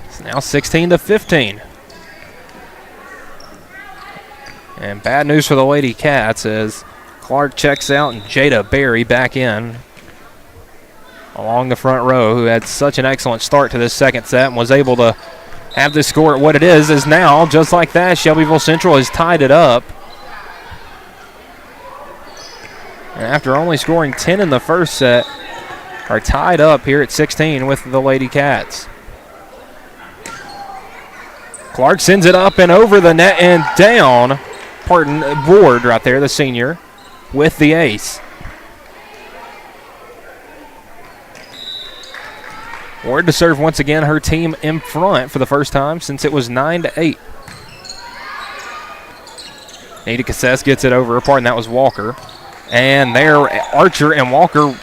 It's now 16-15. And bad news for the Lady Cats as Clark checks out and Jada Berry back in along the front row, who had such an excellent start to this second set and was able to have this score at what it is now, just like that, Shelbyville Central has tied it up. And after only scoring 10 in the first set, are tied up here at 16 with the Lady Cats. Clark sends it up and over the net and down. Ward right there, the senior, with the ace. Ward to serve once again, her team in front for the first time since it was 9-8. Nita Cassess gets it over, pardon, that was Walker. And there, Archer and Walker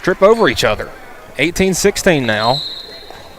trip over each other. 18-16 now.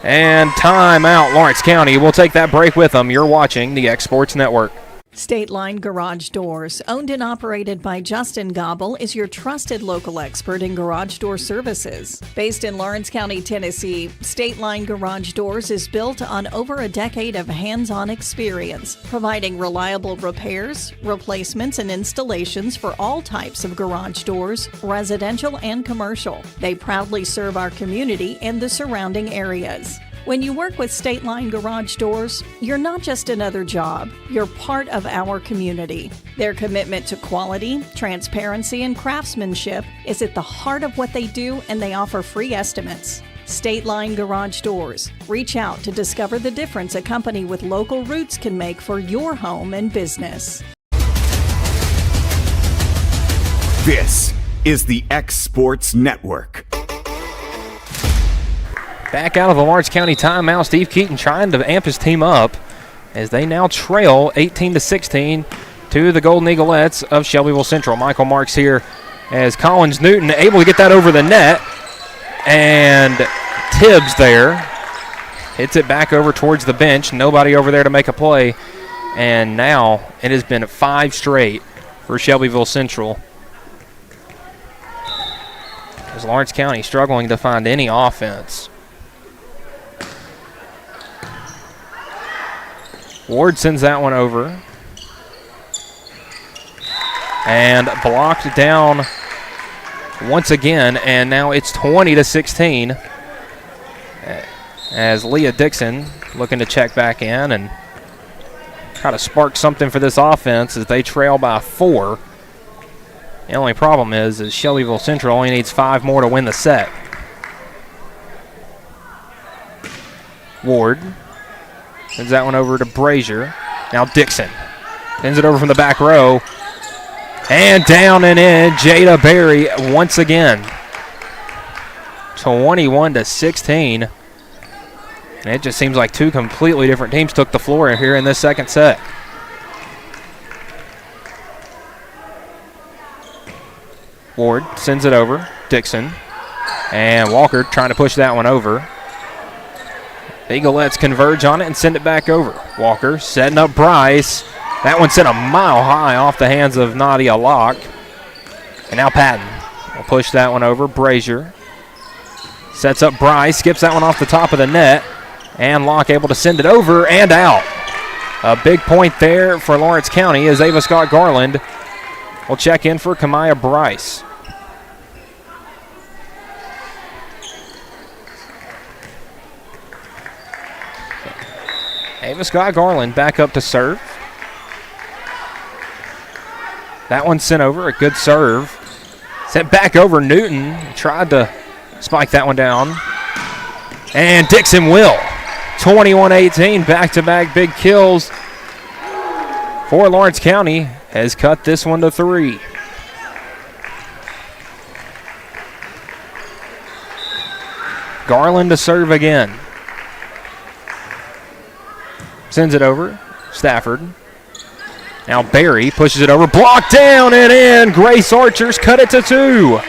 And timeout, Lawrence County. We'll take that break with them. You're watching the X Sports Network. State Line Garage Doors, owned and operated by Justin Gobble, is your trusted local expert in garage door services. Based in Lawrence County, Tennessee, State Line Garage Doors is built on over a decade of hands-on experience, providing reliable repairs, replacements, and installations for all types of garage doors, residential and commercial. They proudly serve our community and the surrounding areas. When you work with State Line Garage Doors, you're not just another job, you're part of our community. Their commitment to quality, transparency, and craftsmanship is at the heart of what they do, and they offer free estimates. State Line Garage Doors. Reach out to discover the difference a company with local roots can make for your home and business. This is the X Sports Network. Back out of the Lawrence County timeout, Steve Keaton trying to amp his team up as they now trail 18-16 to the Golden Eaglettes of Shelbyville Central. Michael Marks here as Collins Newton able to get that over the net, and Tibbs there hits it back over towards the bench. Nobody over there to make a play, and now it has been 5 straight for Shelbyville Central as Lawrence County struggling to find any offense. Ward sends that one over. And blocked down once again, and now it's 20-16 as Leah Dixon looking to check back in and try to spark something for this offense as they trail by 4. The only problem is Shelbyville Central only needs 5 more to win the set. Ward sends that one over to Brazier. Now Dixon sends it over from the back row. And down and in, Jada Berry once again. 21-16. And it just seems like 2 completely different teams took the floor here in this second set. Ward sends it over. Dixon. And Walker trying to push that one over. Eaglettes converge on it and send it back over. Walker setting up Bryce. That one sent a mile high off the hands of Nadia Locke. And now Patton will push that one over. Brazier sets up Bryce, skips that one off the top of the net. And Locke able to send it over and out. A big point there for Lawrence County as Ava Scott Garland will check in for Kamaya Bryce. Ava Scott Garland back up to serve. That one sent over, a good serve. Sent back over Newton, tried to spike that one down. And Dixon will. 21-18, back-to-back big kills for Lawrence County, has cut this one to 3. Garland to serve again. Sends it over. Stafford. Now Barry pushes it over. Blocked down and in. Grace Archer's cut it to 2.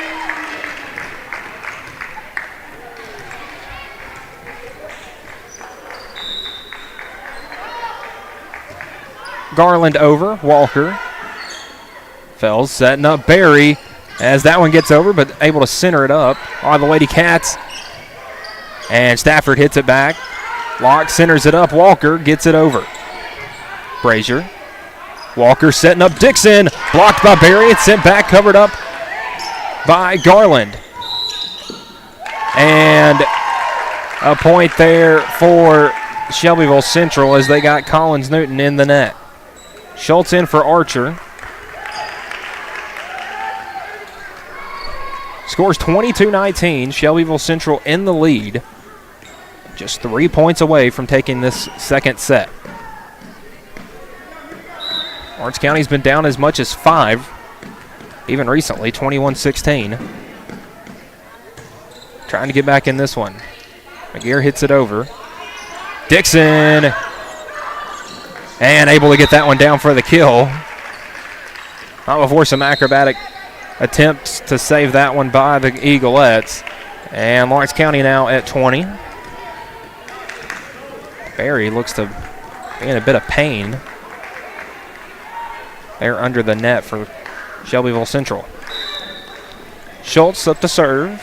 Garland over. Walker. Fells setting up Barry as that one gets over, but able to center it up. Are the Lady Cats. And Stafford hits it back. Locke centers it up. Walker gets it over. Brazier. Walker setting up Dixon. Blocked by Barry and sent back, covered up by Garland. And a point there for Shelbyville Central as they got Collins Newton in the net. Schultz in for Archer. Scores 22-19. Shelbyville Central in the lead. Just 3 points away from taking this second set. Lawrence County's been down as much as 5, even recently, 21-16. Trying to get back in this one. McGear hits it over. Dixon. And able to get that one down for the kill. Not before some acrobatic attempts to save that one by the Eaglettes. And Lawrence County now at 20. Barry looks to be in a bit of pain. there under the net for Shelbyville Central. Schultz up to serve.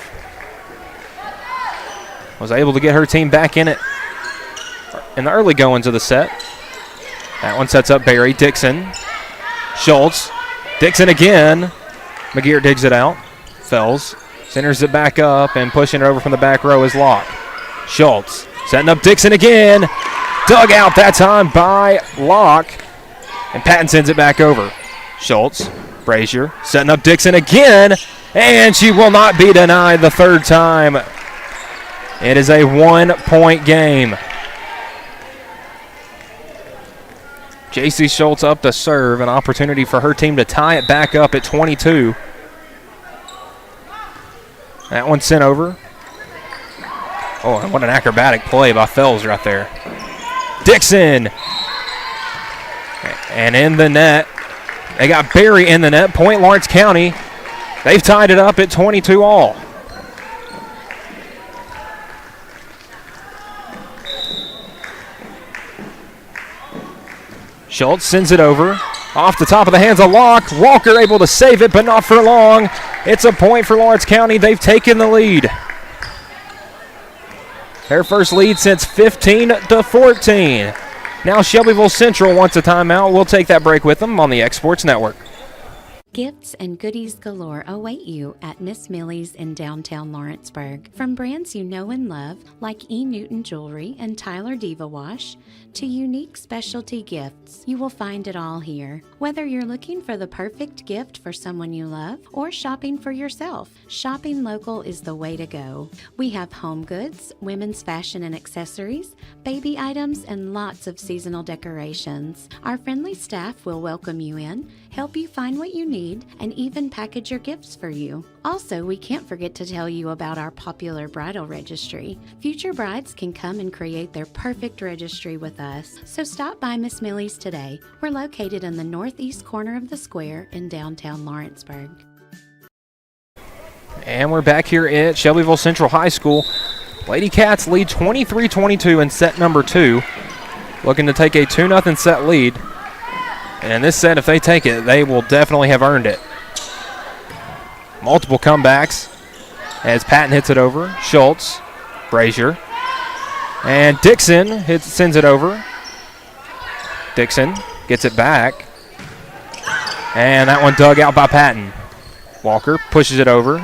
Was able to get her team back in it in the early goings of the set. That one sets up Barry. Dixon. Schultz. Dixon again. McGeer digs it out. Fells. Centers it back up and pushing it over from the back row is Locke. Schultz setting up Dixon again. Dug out that time by Locke. And Patton sends it back over. Schultz. Brazier setting up Dixon again. And she will not be denied the third time. It is a 1-point game. J.C. Schultz up to serve, an opportunity for her team to tie it back up at 22. That one sent over. Oh, and what an acrobatic play by Fells right there. Dixon. And in the net. They got Barry in the net. Point Lawrence County. They've tied it up at 22 all. Schultz sends it over. Off the top of the hands of Locke. Walker able to save it, but not for long. It's a point for Lawrence County. They've taken the lead. Their first lead since 15-14. Now Shelbyville Central wants a timeout. We'll take that break with them on the X Sports Network. Gifts and goodies galore await you at Miss Millie's in downtown Lawrenceburg. From brands you know and love, like E. Newton Jewelry and Tyler Diva Wash, to unique specialty gifts, you will find it all here. Whether you're looking for the perfect gift for someone you love or shopping for yourself, shopping local is the way to go. We have home goods, women's fashion and accessories, baby items, and lots of seasonal decorations. Our friendly staff will welcome you in, help you find what you need, and even package your gifts for you. Also, we can't forget to tell you about our popular bridal registry. Future brides can come and create their perfect registry with us. So stop by Miss Millie's today. We're located in the northeast corner of the square in downtown Lawrenceburg. And we're back here at Shelbyville Central High School. Lady Cats lead 23-22 in set number 2. Looking to take a 2-0 set lead. And in this set, if they take it, they will definitely have earned it. Multiple comebacks as Patton hits it over. Schultz, Brazier, and Dixon sends it over. Dixon gets it back. And that one dug out by Patton. Walker pushes it over.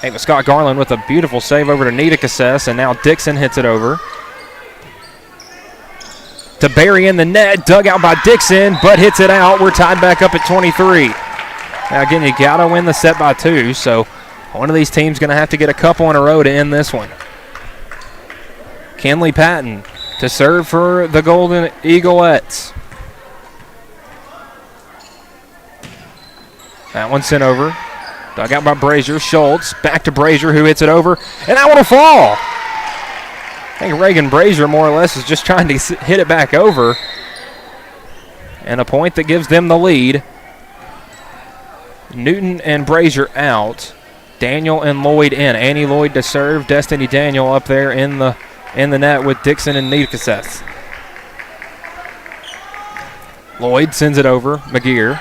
Hey, Scott Garland with a beautiful save over to Nita Cassess, and now Dixon hits it over to Barry in the net, dug out by Dixon, but hits it out. We're tied back up at 23. Now again, you gotta win the set by 2, so one of these teams gonna have to get a couple in a row to end this one. Kenley Patton to serve for the Golden Eagleettes. That one sent over. Dug out by Brazier. Schultz back to Brazier, who hits it over, and that one will fall. I think Reagan Brazier more or less is just trying to hit it back over. And a point that gives them the lead. Newton and Brazier out. Daniel and Lloyd in. Annie Lloyd to serve. Destiny Daniel up there in the net with Dixon and Nita Cassess. Lloyd sends it over. McGeer.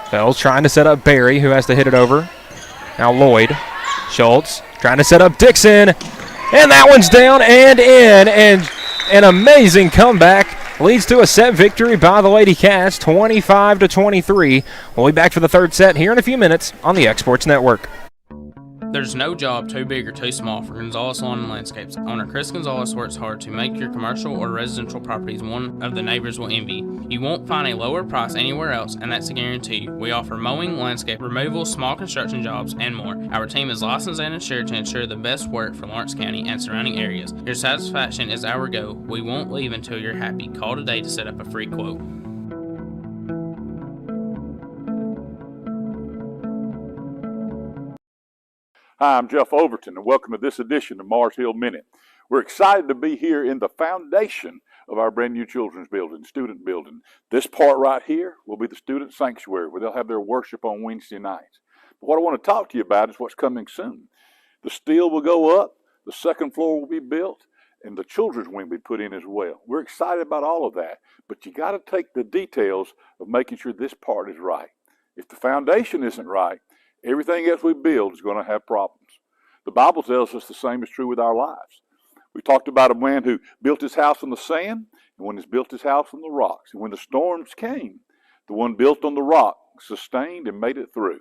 Fells trying to set up Barry, who has to hit it over. Now Lloyd. Schultz trying to set up Dixon. And that one's down and in. And an amazing comeback leads to a set victory by the Lady Cats, 25-23. We'll be back for the third set here in a few minutes on the X Sports Network. There's no job too big or too small for Gonzalez Lawn and Landscapes. Owner Chris Gonzalez works hard to make your commercial or residential properties one of the neighbors will envy. You won't find a lower price anywhere else, and that's a guarantee. We offer mowing, landscape removal, small construction jobs, and more. Our team is licensed and insured to ensure the best work for Lawrence County and surrounding areas. Your satisfaction is our goal. We won't leave until you're happy. Call today to set up a free quote. Hi, I'm Jeff Overton, and welcome to this edition of Mars Hill Minute. We're excited to be here in the foundation of our brand new children's building, student building. This part right here will be the student sanctuary, where they'll have their worship on Wednesday nights. But what I want to talk to you about is what's coming soon. The steel will go up, the second floor will be built, and the children's wing we put in as well. We're excited about all of that, but you got to take the details of making sure this part is right. If the foundation isn't right, everything else we build is going to have problems. The Bible tells us the same is true with our lives. We talked about a man who built his house on the sand, and one who's built his house on the rocks. And when the storms came, the one built on the rock sustained and made it through.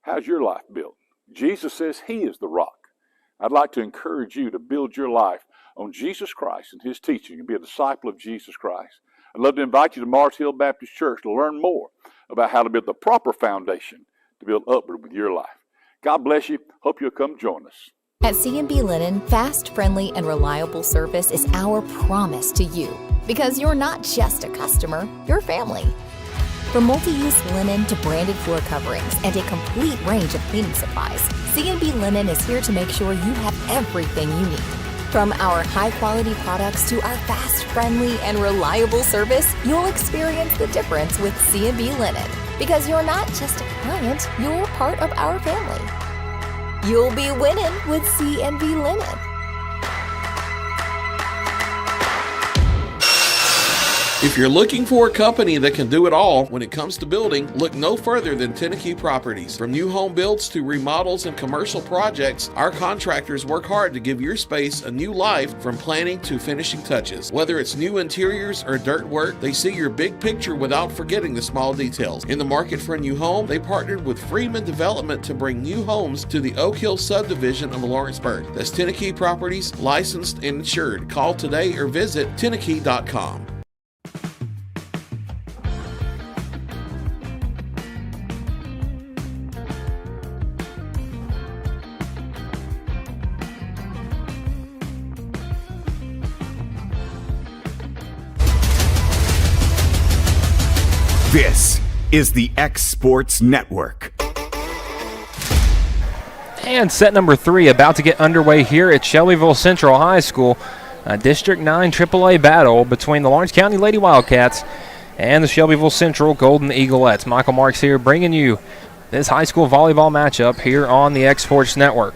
How's your life built? Jesus says he is the rock. I'd like to encourage you to build your life on Jesus Christ and his teaching and be a disciple of Jesus Christ. I'd love to invite you to Mars Hill Baptist Church to learn more about how to build the proper foundation to build upward with your life. God bless you. Hope you'll come join us. At C&B Linen, fast, friendly, and reliable service is our promise to you. Because you're not just a customer, you're family. From multi-use linen to branded floor coverings and a complete range of cleaning supplies, C&B Linen is here to make sure you have everything you need. From our high-quality products to our fast, friendly, and reliable service, you'll experience the difference with C&B Linen. Because you're not just a client, you're part of our family. You'll be winning with C&B Linen. If you're looking for a company that can do it all when it comes to building, look no further than Tennessee Properties. From new home builds to remodels and commercial projects, our contractors work hard to give your space a new life from planning to finishing touches. Whether it's new interiors or dirt work, they see your big picture without forgetting the small details. In the market for a new home, they partnered with Freeman Development to bring new homes to the Oak Hill subdivision of Lawrenceburg. That's Tennessee Properties, licensed and insured. Call today or visit Tennessee.com. This is the X Sports Network. And set number 3 about to get underway here at Shelbyville Central High School. A District 9 AAA battle between the Lawrence County Lady Wildcats and the Shelbyville Central Golden Eaglettes. Michael Marks here bringing you this high school volleyball matchup here on the X Sports Network.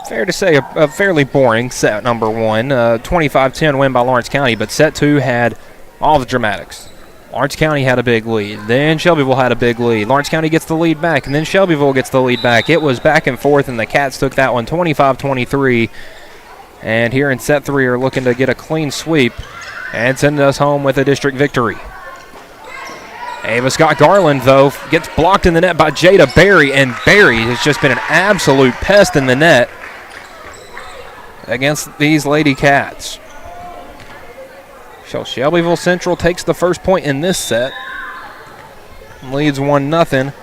Fair to say a fairly boring set number 1. 25-10 win by Lawrence County, but set 2 had all the dramatics. Lawrence County had a big lead. Then Shelbyville had a big lead. Lawrence County gets the lead back, and then Shelbyville gets the lead back. It was back and forth, and the Cats took that one 25-23. And here in set 3 are looking to get a clean sweep and send us home with a district victory. Ava Scott Garland, though, gets blocked in the net by Jada Berry, and Berry has just been an absolute pest in the net against these Lady Cats. So Shelbyville Central takes the first point in this set. Leads 1-0.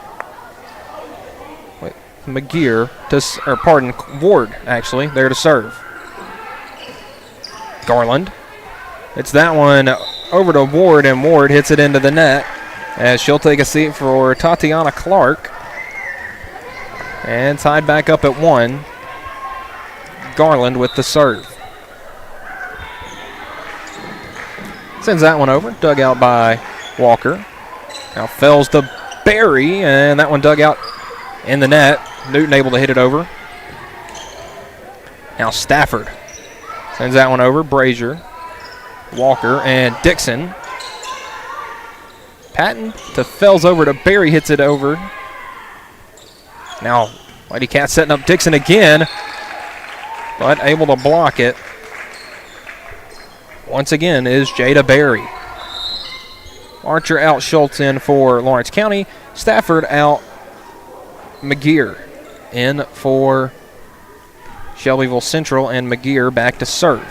Ward, actually, there to serve. Garland. It's that one over to Ward, and Ward hits it into the net as she'll take a seat for Tatiana Clark. And tied back up at 1. Garland with the serve. Sends that one over, dug out by Walker. Now Fells to Berry, and that one dug out in the net. Newton able to hit it over. Now Stafford sends that one over. Brazier, Walker, and Dixon. Patton to Fells over to Berry, hits it over. Now Lady Cats setting up Dixon again, but able to block it. Once again is Jada Berry. Archer out, Schultz in for Lawrence County. Stafford out, McGear in for Shelbyville Central, and McGear back to serve.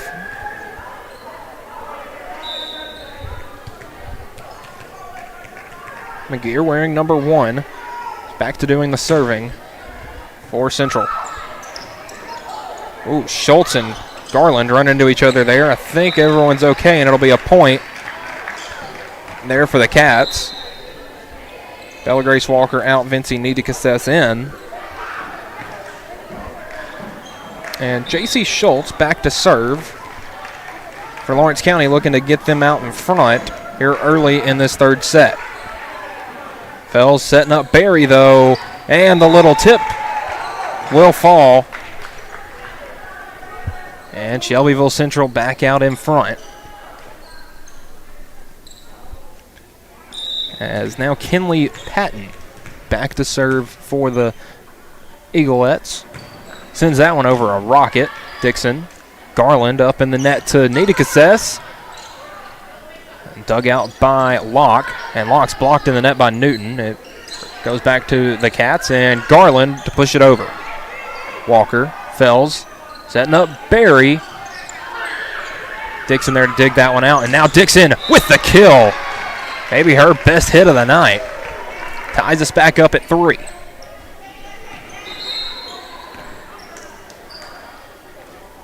McGear wearing number 1. Back to doing the serving for Central. Ooh, Schultz and Garland run into each other there. I think everyone's okay, and it'll be a point there for the Cats. Bella Grace Walker out, Vincie Nidicasses in. And J.C. Schultz back to serve for Lawrence County, looking to get them out in front here early in this third set. Fells setting up Berry, though, and the little tip will fall. And Shelbyville Central back out in front. As now Kinley Patton back to serve for the Eaglettes. Sends that one over a rocket. Dixon. Garland up in the net to Nita Cassess. Dug out by Locke. And Locke's blocked in the net by Newton. It goes back to the Cats and Garland to push it over. Walker. Fells. Setting up Barry. Dixon there to dig that one out. And now Dixon with the kill. Maybe her best hit of the night. Ties us back up at 3.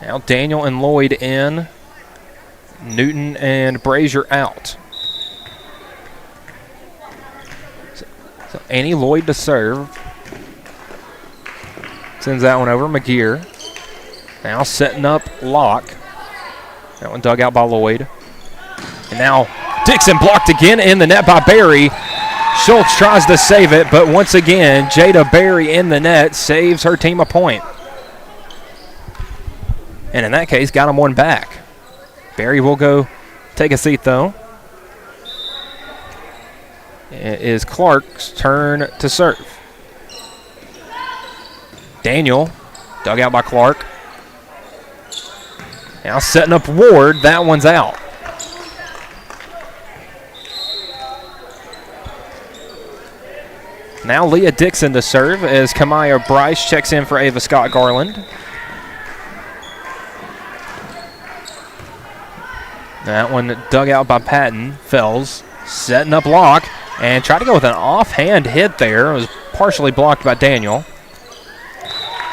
Now Daniel and Lloyd in. Newton and Brazier out. So Annie Lloyd to serve. Sends that one over. McGear. Now setting up Locke. That one dug out by Lloyd. And now Dixon blocked again in the net by Barry. Schultz tries to save it, but once again, Jada Barry in the net saves her team a point. And in that case, got him one back. Barry will go take a seat, though. It is Clark's turn to serve. Daniel, dug out by Clark. Now setting up Ward. That one's out. Now Leah Dixon to serve as Kamaya Bryce checks in for Ava Scott Garland. That one dug out by Patton. Fells setting up Locke and tried to go with an offhand hit there. It was partially blocked by Daniel.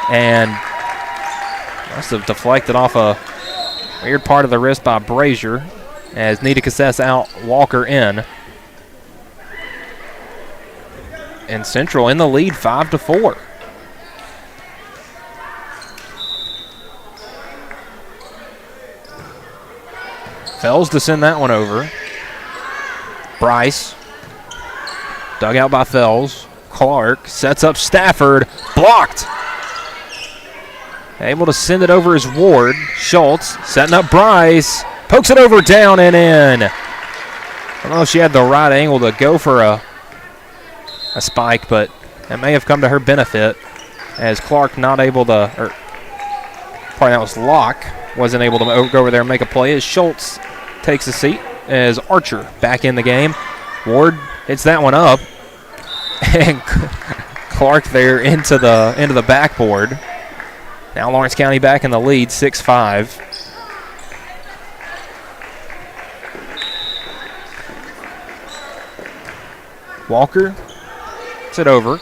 And must have deflected off a weird part of the wrist by Brazier as Nita Cassess out, Walker in. And Central in the lead 5-4. Fells to send that one over. Bryce. Dug out by Fells. Clark sets up Stafford. Blocked. Able to send it over as Ward. Schultz setting up Bryce. Pokes it over, down and in. I don't know if she had the right angle to go for a spike, but that may have come to her benefit as Clark not able to, or probably that was Locke, wasn't able to go over there and make a play as Schultz takes a seat as Archer back in the game. Ward hits that one up and Clark there into the backboard. Now Lawrence County back in the lead, 6-5. Walker it over.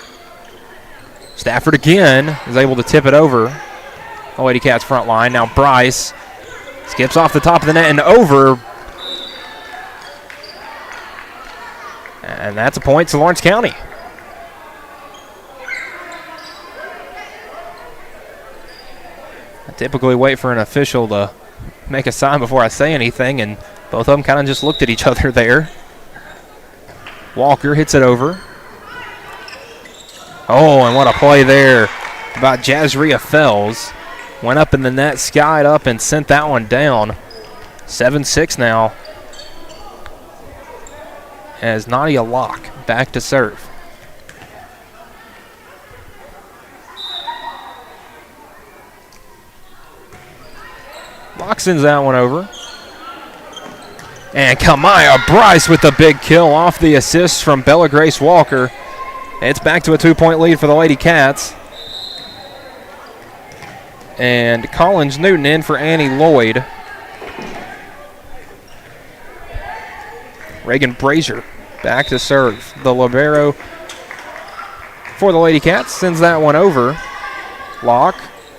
Stafford again is able to tip it over the Lady Cats front line. Now Bryce skips off the top of the net and over. And that's a point to Lawrence County. I typically wait for an official to make a sign before I say anything, and both of them kind of just looked at each other there. Walker hits it over. Oh, and what a play there by Jazria Fells. Went up in the net, skied up, and sent that one down. 7-6 now. As Nadia Locke back to serve. Locke sends that one over. And Kamaya Bryce with the big kill off the assist from Bella Grace Walker. It's back to a 2-point lead for the Lady Cats. And Collins Newton in for Annie Lloyd. Reagan Brazier back to serve. The libero for the Lady Cats sends that one over. Locke,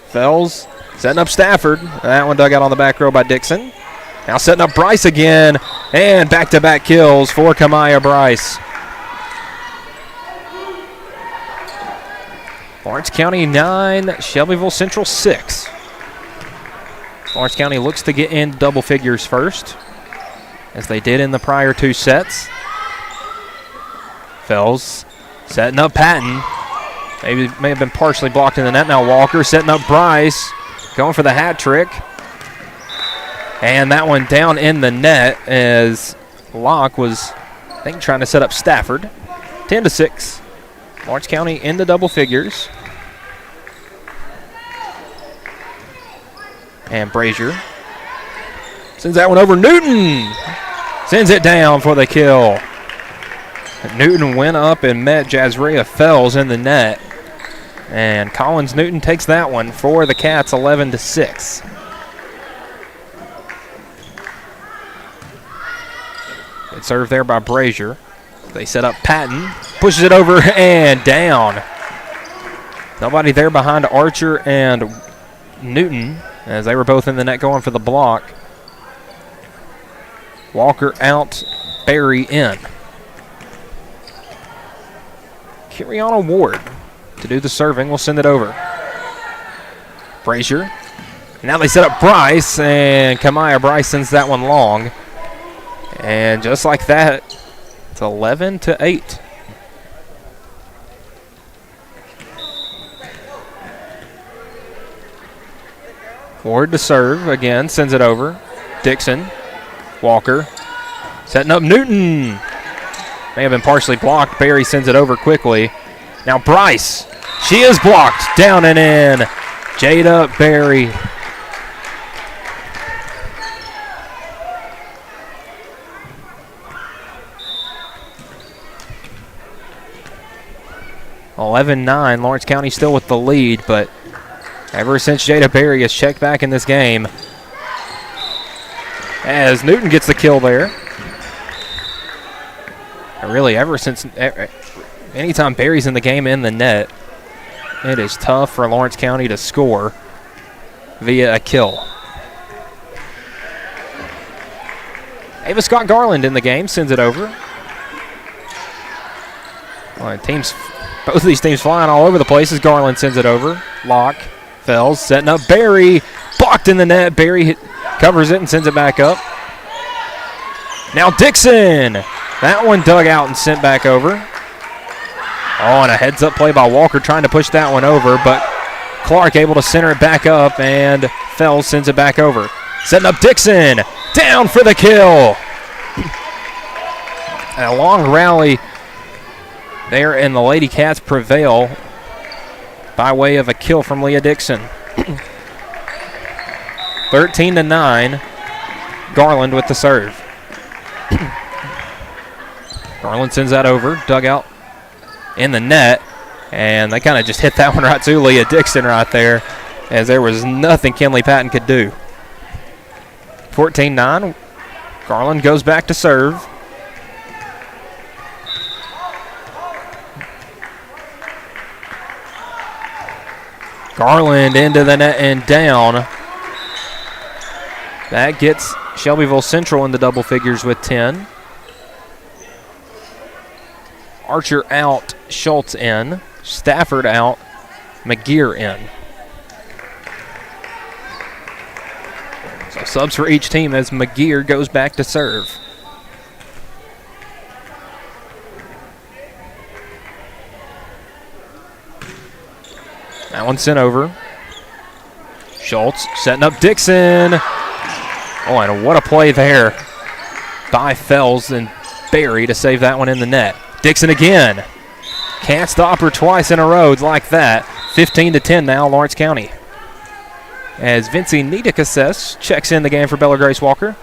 Fells, setting up Stafford. That one dug out on the back row by Dixon. Now setting up Bryce again. And back-to-back kills for Kamaya Bryce. Lawrence County 9, Shelbyville Central 6. Lawrence County looks to get in double figures first, as they did in the prior two sets. Fells setting up Patton. May have been partially blocked in the net. Now Walker setting up Bryce. Going for the hat trick. And that one down in the net as Locke was, I think, trying to set up Stafford. 10-6. Lawrence County in the double figures. And Brazier sends that one over. Newton sends it down for the kill. Newton went up and met Jazrea Fells in the net. And Collins Newton takes that one for the Cats, 11-6. Good serve there by Brazier. They set up Patton, pushes it over and down. Nobody there behind Archer and Newton as they were both in the net going for the block. Walker out, Barry in. Kiriana Ward to do the serving. We'll send it over. Brazier. Now they set up Bryce, and Kamaya Bryce sends that one long. And just like that, it's 11-8. Ward to serve again, sends it over. Dixon, Walker, setting up Newton. May have been partially blocked. Barry sends it over quickly. Now Bryce, she is blocked, down and in. Jada Barry. (11-9). Lawrence County still with the lead, but ever since Jada Berry has checked back in this game, as Newton gets the kill there. And really, ever since, anytime Berry's in the game in the net, it is tough for Lawrence County to score via a kill. Ava Scott Garland in the game, sends it over. Well, both of these teams flying all over the place as Garland sends it over. Locke, Fells setting up Barry. Blocked in the net. Barry covers it and sends it back up. Now Dixon. That one dug out and sent back over. Oh, and a heads-up play by Walker trying to push that one over, but Clark able to center it back up, and Fells sends it back over. Setting up Dixon. Down for the kill. A long rally there, and the Lady Cats prevail by way of a kill from Leah Dixon. 13-9. Garland with the serve. Garland sends that over. Dug out in the net. And they kind of just hit that one right to Leah Dixon right there, as there was nothing Kinley Patton could do. 14-9. Garland goes back to serve. Garland into the net and down. That gets Shelbyville Central in the double figures with 10. Archer out, Schultz in. Stafford out, McGear in. So subs for each team as McGear goes back to serve. That one sent over. Schultz setting up Dixon. Oh, and what a play there by Fells and Barry to save that one in the net. Dixon again. Can't stop her twice in a row like that. 15-10 now, Lawrence County. As Vincie Nidikases checks in the game for Bella Grace Walker.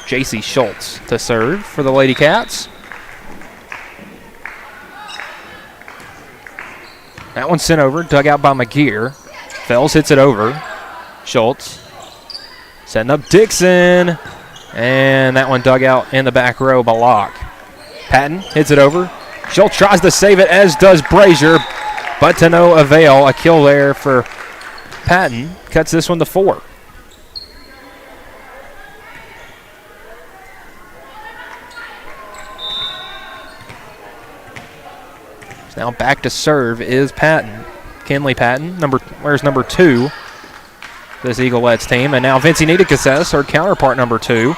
J.C. Schultz to serve for the Lady Cats. That one's sent over, dug out by McGear. Fells hits it over. Schultz setting up Dixon. And that one dug out in the back row by Locke. Patton hits it over. Schultz tries to save it, as does Brazier, but to no avail. A kill there for Patton. Cuts this one to 4. Now back to serve is Patton. Kinley Patton, wears number 2, this Eaglettes team. And now Vincie Nidikases, her counterpart, number 2.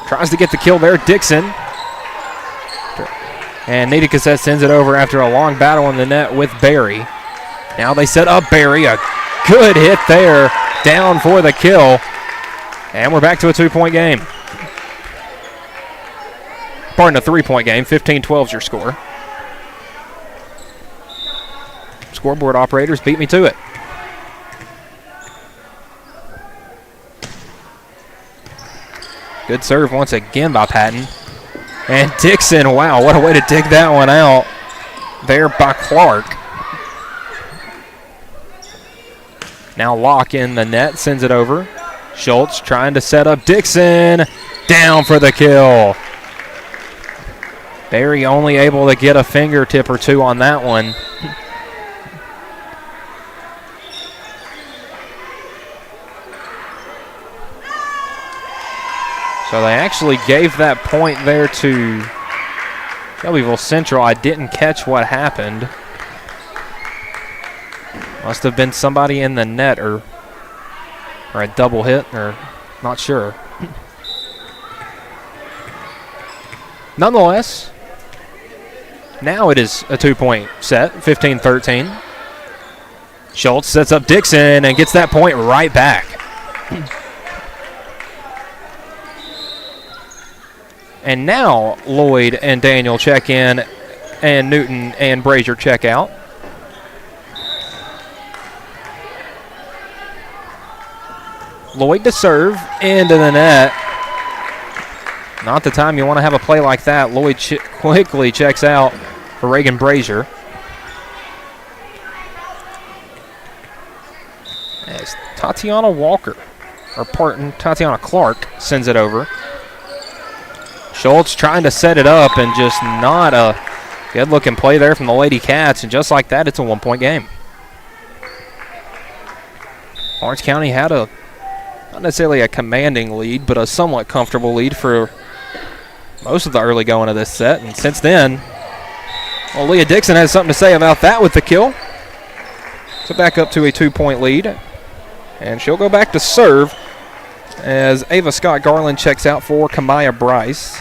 Tries to get the kill there, Dixon. And Nidikases sends it over after a long battle in the net with Barry. Now they set up Barry. A good hit there. Down for the kill. And we're back to a 2-point game. Pardon, a 3-point game. 15-12 is your score. Scoreboard operators beat me to it. Good serve once again by Patton. And Dixon, wow, what a way to dig that one out there by Clark. Now Locke in the net, sends it over. Schultz trying to set up Dixon. Down for the kill. Barry only able to get a fingertip or two on that one. So they actually gave that point there to Shelbyville Central. I didn't catch what happened. Must have been somebody in the net or a double hit, or not sure. Nonetheless, now it is a 2-point set, 15-13. Schultz sets up Dixon and gets that point right back. And now Lloyd and Daniel check in, and Newton and Brazier check out. Lloyd to serve, into the net. Not the time you want to have a play like that. Lloyd quickly checks out for Reagan Brazier. As Tatiana Clark sends it over. Schultz trying to set it up, and just not a good-looking play there from the Lady Cats, and just like that, it's a 1-point game. Lawrence County had not necessarily a commanding lead, but a somewhat comfortable lead for most of the early going of this set, and since then, well, Leah Dixon has something to say about that with the kill. So back up to a 2-point lead, and she'll go back to serve as Ava Scott Garland checks out for Kamaya Bryce.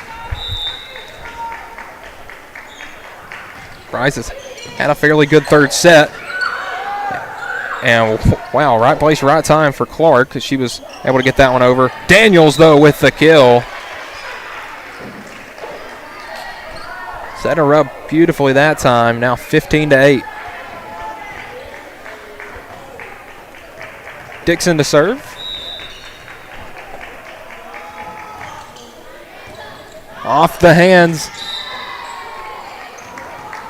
Bryce has had a fairly good third set. And, wow, right place, right time for Clark, because she was able to get that one over. Daniels, though, with the kill. Set her up beautifully that time. Now 15-8. Dixon to serve. Off the hands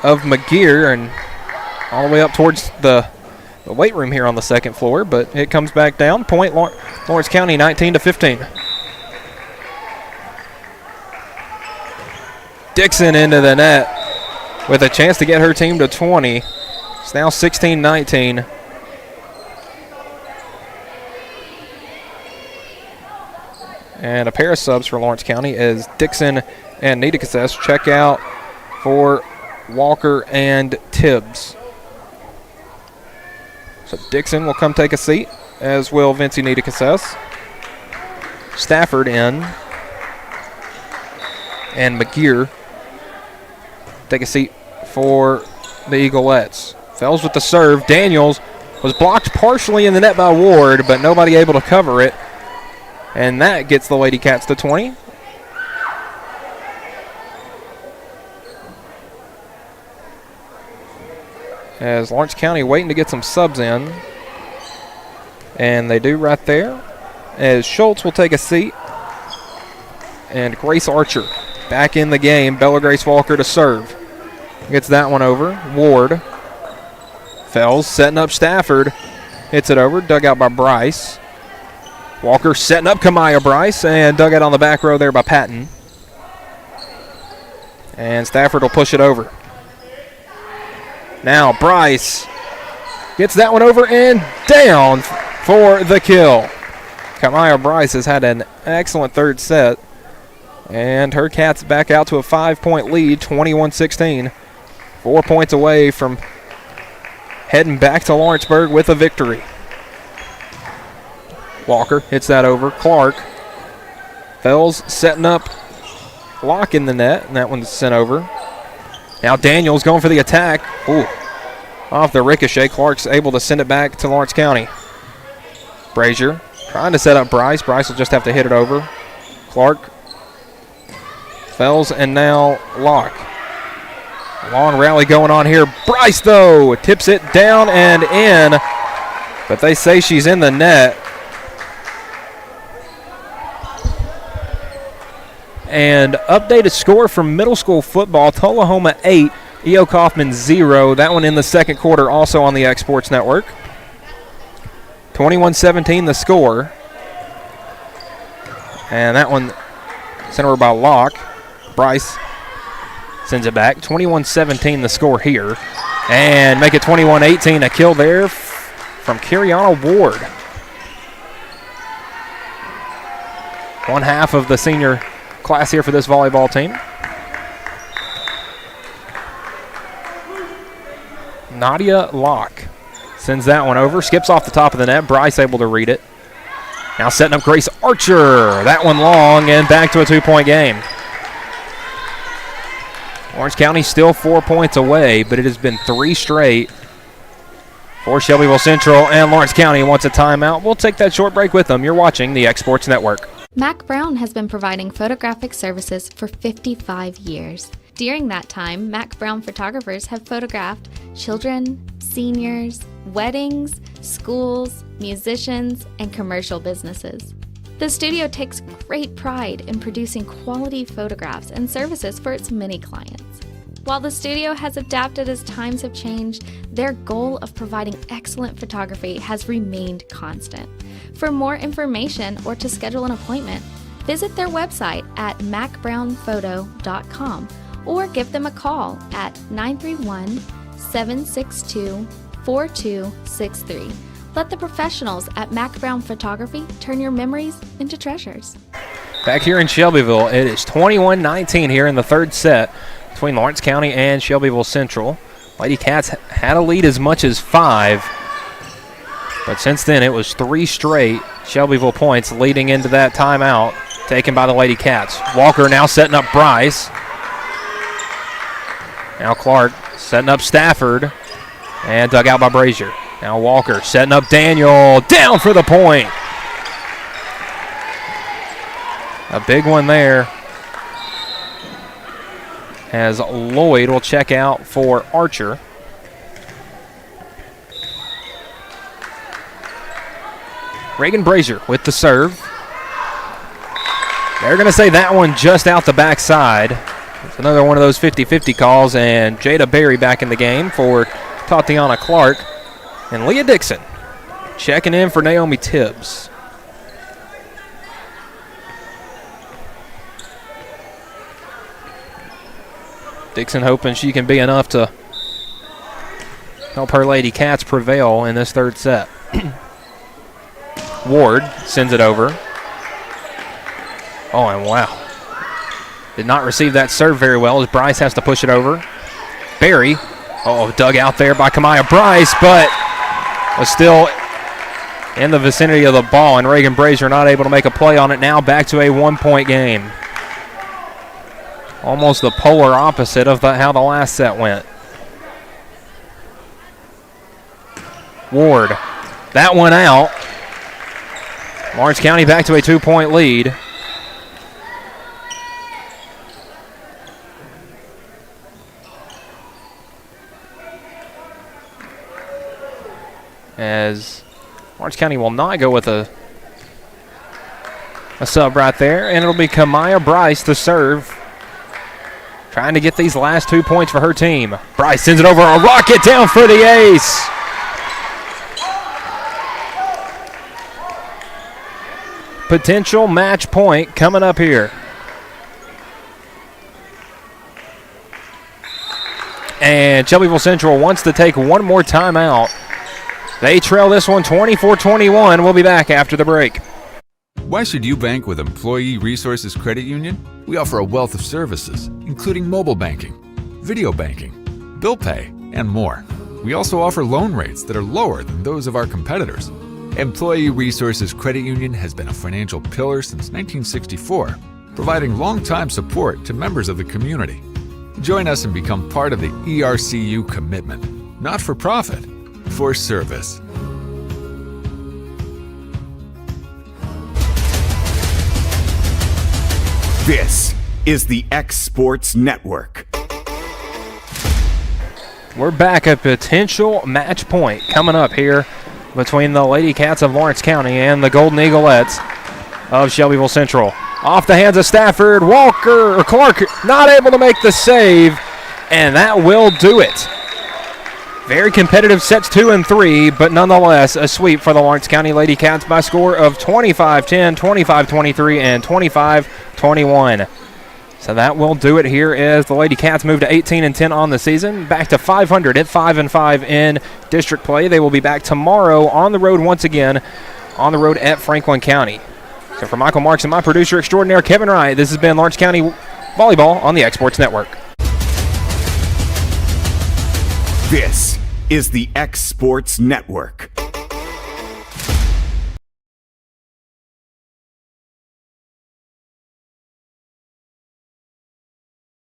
of McGear and all the way up towards the weight room here on the second floor, but it comes back down. Point Lawrence County 19-15. Dixon into the net with a chance to get her team to 20. It's now 16-19. And a pair of subs for Lawrence County as Dixon and Nita Cassess check out for Walker and Tibbs. So Dixon will come take a seat, as will Vincie Nita Cassess. Stafford in. And McGear take a seat for the Eaglettes. Fells with the serve. Daniels was blocked partially in the net by Ward, but nobody able to cover it. And that gets the Lady Cats to 20. As Lawrence County waiting to get some subs in. And they do right there. As Schultz will take a seat. And Grace Archer back in the game. Bella Grace Walker to serve. Gets that one over. Ward. Fells setting up Stafford. Hits it over. Dug out by Bryce. Walker setting up Kamaya Bryce, and dug out on the back row there by Patton. And Stafford will push it over. Now Bryce gets that one over and down for the kill. Kamaya Bryce has had an excellent third set, and her Cats back out to a 5-point lead, 21-16. 4 points away from heading back to Lawrenceburg with a victory. Walker hits that over. Clark. Fells setting up Locke in the net, and that one's sent over. Now Daniels going for the attack. Ooh. Off the ricochet, Clark's able to send it back to Lawrence County. Brazier trying to set up Bryce. Bryce will just have to hit it over. Clark. Fells and now Locke. Long rally going on here. Bryce, though, tips it down and in, but they say she's in the net. And updated score from middle school football, Tullahoma 8, E.O. Kaufman 0. That one in the second quarter, also on the X Sports Network. 21-17 the score. And that one sent over by Locke. Bryce sends it back. 21-17 the score here. And make it 21-18. A kill there from Kiriana Ward. One half of the senior class here for this volleyball team. Nadia Locke sends that one over. Skips off the top of the net. Bryce able to read it. Now setting up Grace Archer. That one long and back to a 2-point game. Orange County still 4 points away, but it has been 3 straight for Shelbyville Central, and Lawrence County wants a timeout. We'll take that short break with them. You're watching the X Sports Network. Mac Brown has been providing photographic services for 55 years. During that time, Mac Brown photographers have photographed children, seniors, weddings, schools, musicians, and commercial businesses. The studio takes great pride in producing quality photographs and services for its many clients. While the studio has adapted as times have changed, their goal of providing excellent photography has remained constant. For more information or to schedule an appointment, visit their website at macbrownphoto.com or give them a call at 931-762-4263. Let the professionals at Mac Brown Photography turn your memories into treasures. Back here in Shelbyville, it is 21-19 here in the third set between Lawrence County and Shelbyville Central. Lady Cats had a lead as much as 5, but since then it was 3 straight Shelbyville points leading into that timeout taken by the Lady Cats. Walker now setting up Bryce. Now Clark setting up Stafford and dug out by Brazier. Now Walker setting up Daniel, down for the point. A big one there, as Lloyd will check out for Archer. Reagan Brazier with the serve. They're going to say that one just out the backside. It's another one of those 50-50 calls, and Jada Berry back in the game for Tatiana Clark. And Leah Dixon checking in for Naomi Tibbs. Dixon hoping she can be enough to help her Lady Cats prevail in this third set. Ward sends it over. Oh, and wow. Did not receive that serve very well as Bryce has to push it over. Berry, dug out there by Kamaya Bryce, but was still in the vicinity of the ball, and Reagan Brazier not able to make a play on it. Now back to a 1-point game. Almost the polar opposite of how the last set went. Ward, that one out. Lawrence County back to a 2-point lead. As Lawrence County will not go with a sub right there, and it'll be Kamaya Bryce to serve, trying to get these last 2 points for her team. Bryce sends it over, a rocket down for the ace. Potential match point coming up here. And Shelbyville Central wants to take one more timeout. They trail this one 24-21. We'll be back after the break. Why should you bank with Employee Resources Credit Union? We offer a wealth of services, including mobile banking, video banking, bill pay, and more. We also offer loan rates that are lower than those of our competitors. Employee Resources Credit Union has been a financial pillar since 1964, providing long-time support to members of the community. Join us and become part of the ERCU commitment. Not for profit, for service. This is the X Sports Network. We're back at potential match point coming up here between the Lady Cats of Lawrence County and the Golden Eaglettes of Shelbyville Central. Off the hands of Stafford, Clark not able to make the save, and that will do it. Very competitive sets 2 and 3, but nonetheless a sweep for the Lawrence County Lady Cats by score of 25-10, 25-23, and 25-21. So that will do it here as the Lady Cats move to 18-10 on the season, back to 500 at 5-5 in district play. They will be back tomorrow on the road once again, on the road at Franklin County. So for Michael Marks and my producer extraordinaire Kevin Wright, this has been Lawrence County Volleyball on the X Sports Network. This is the X Sports Network.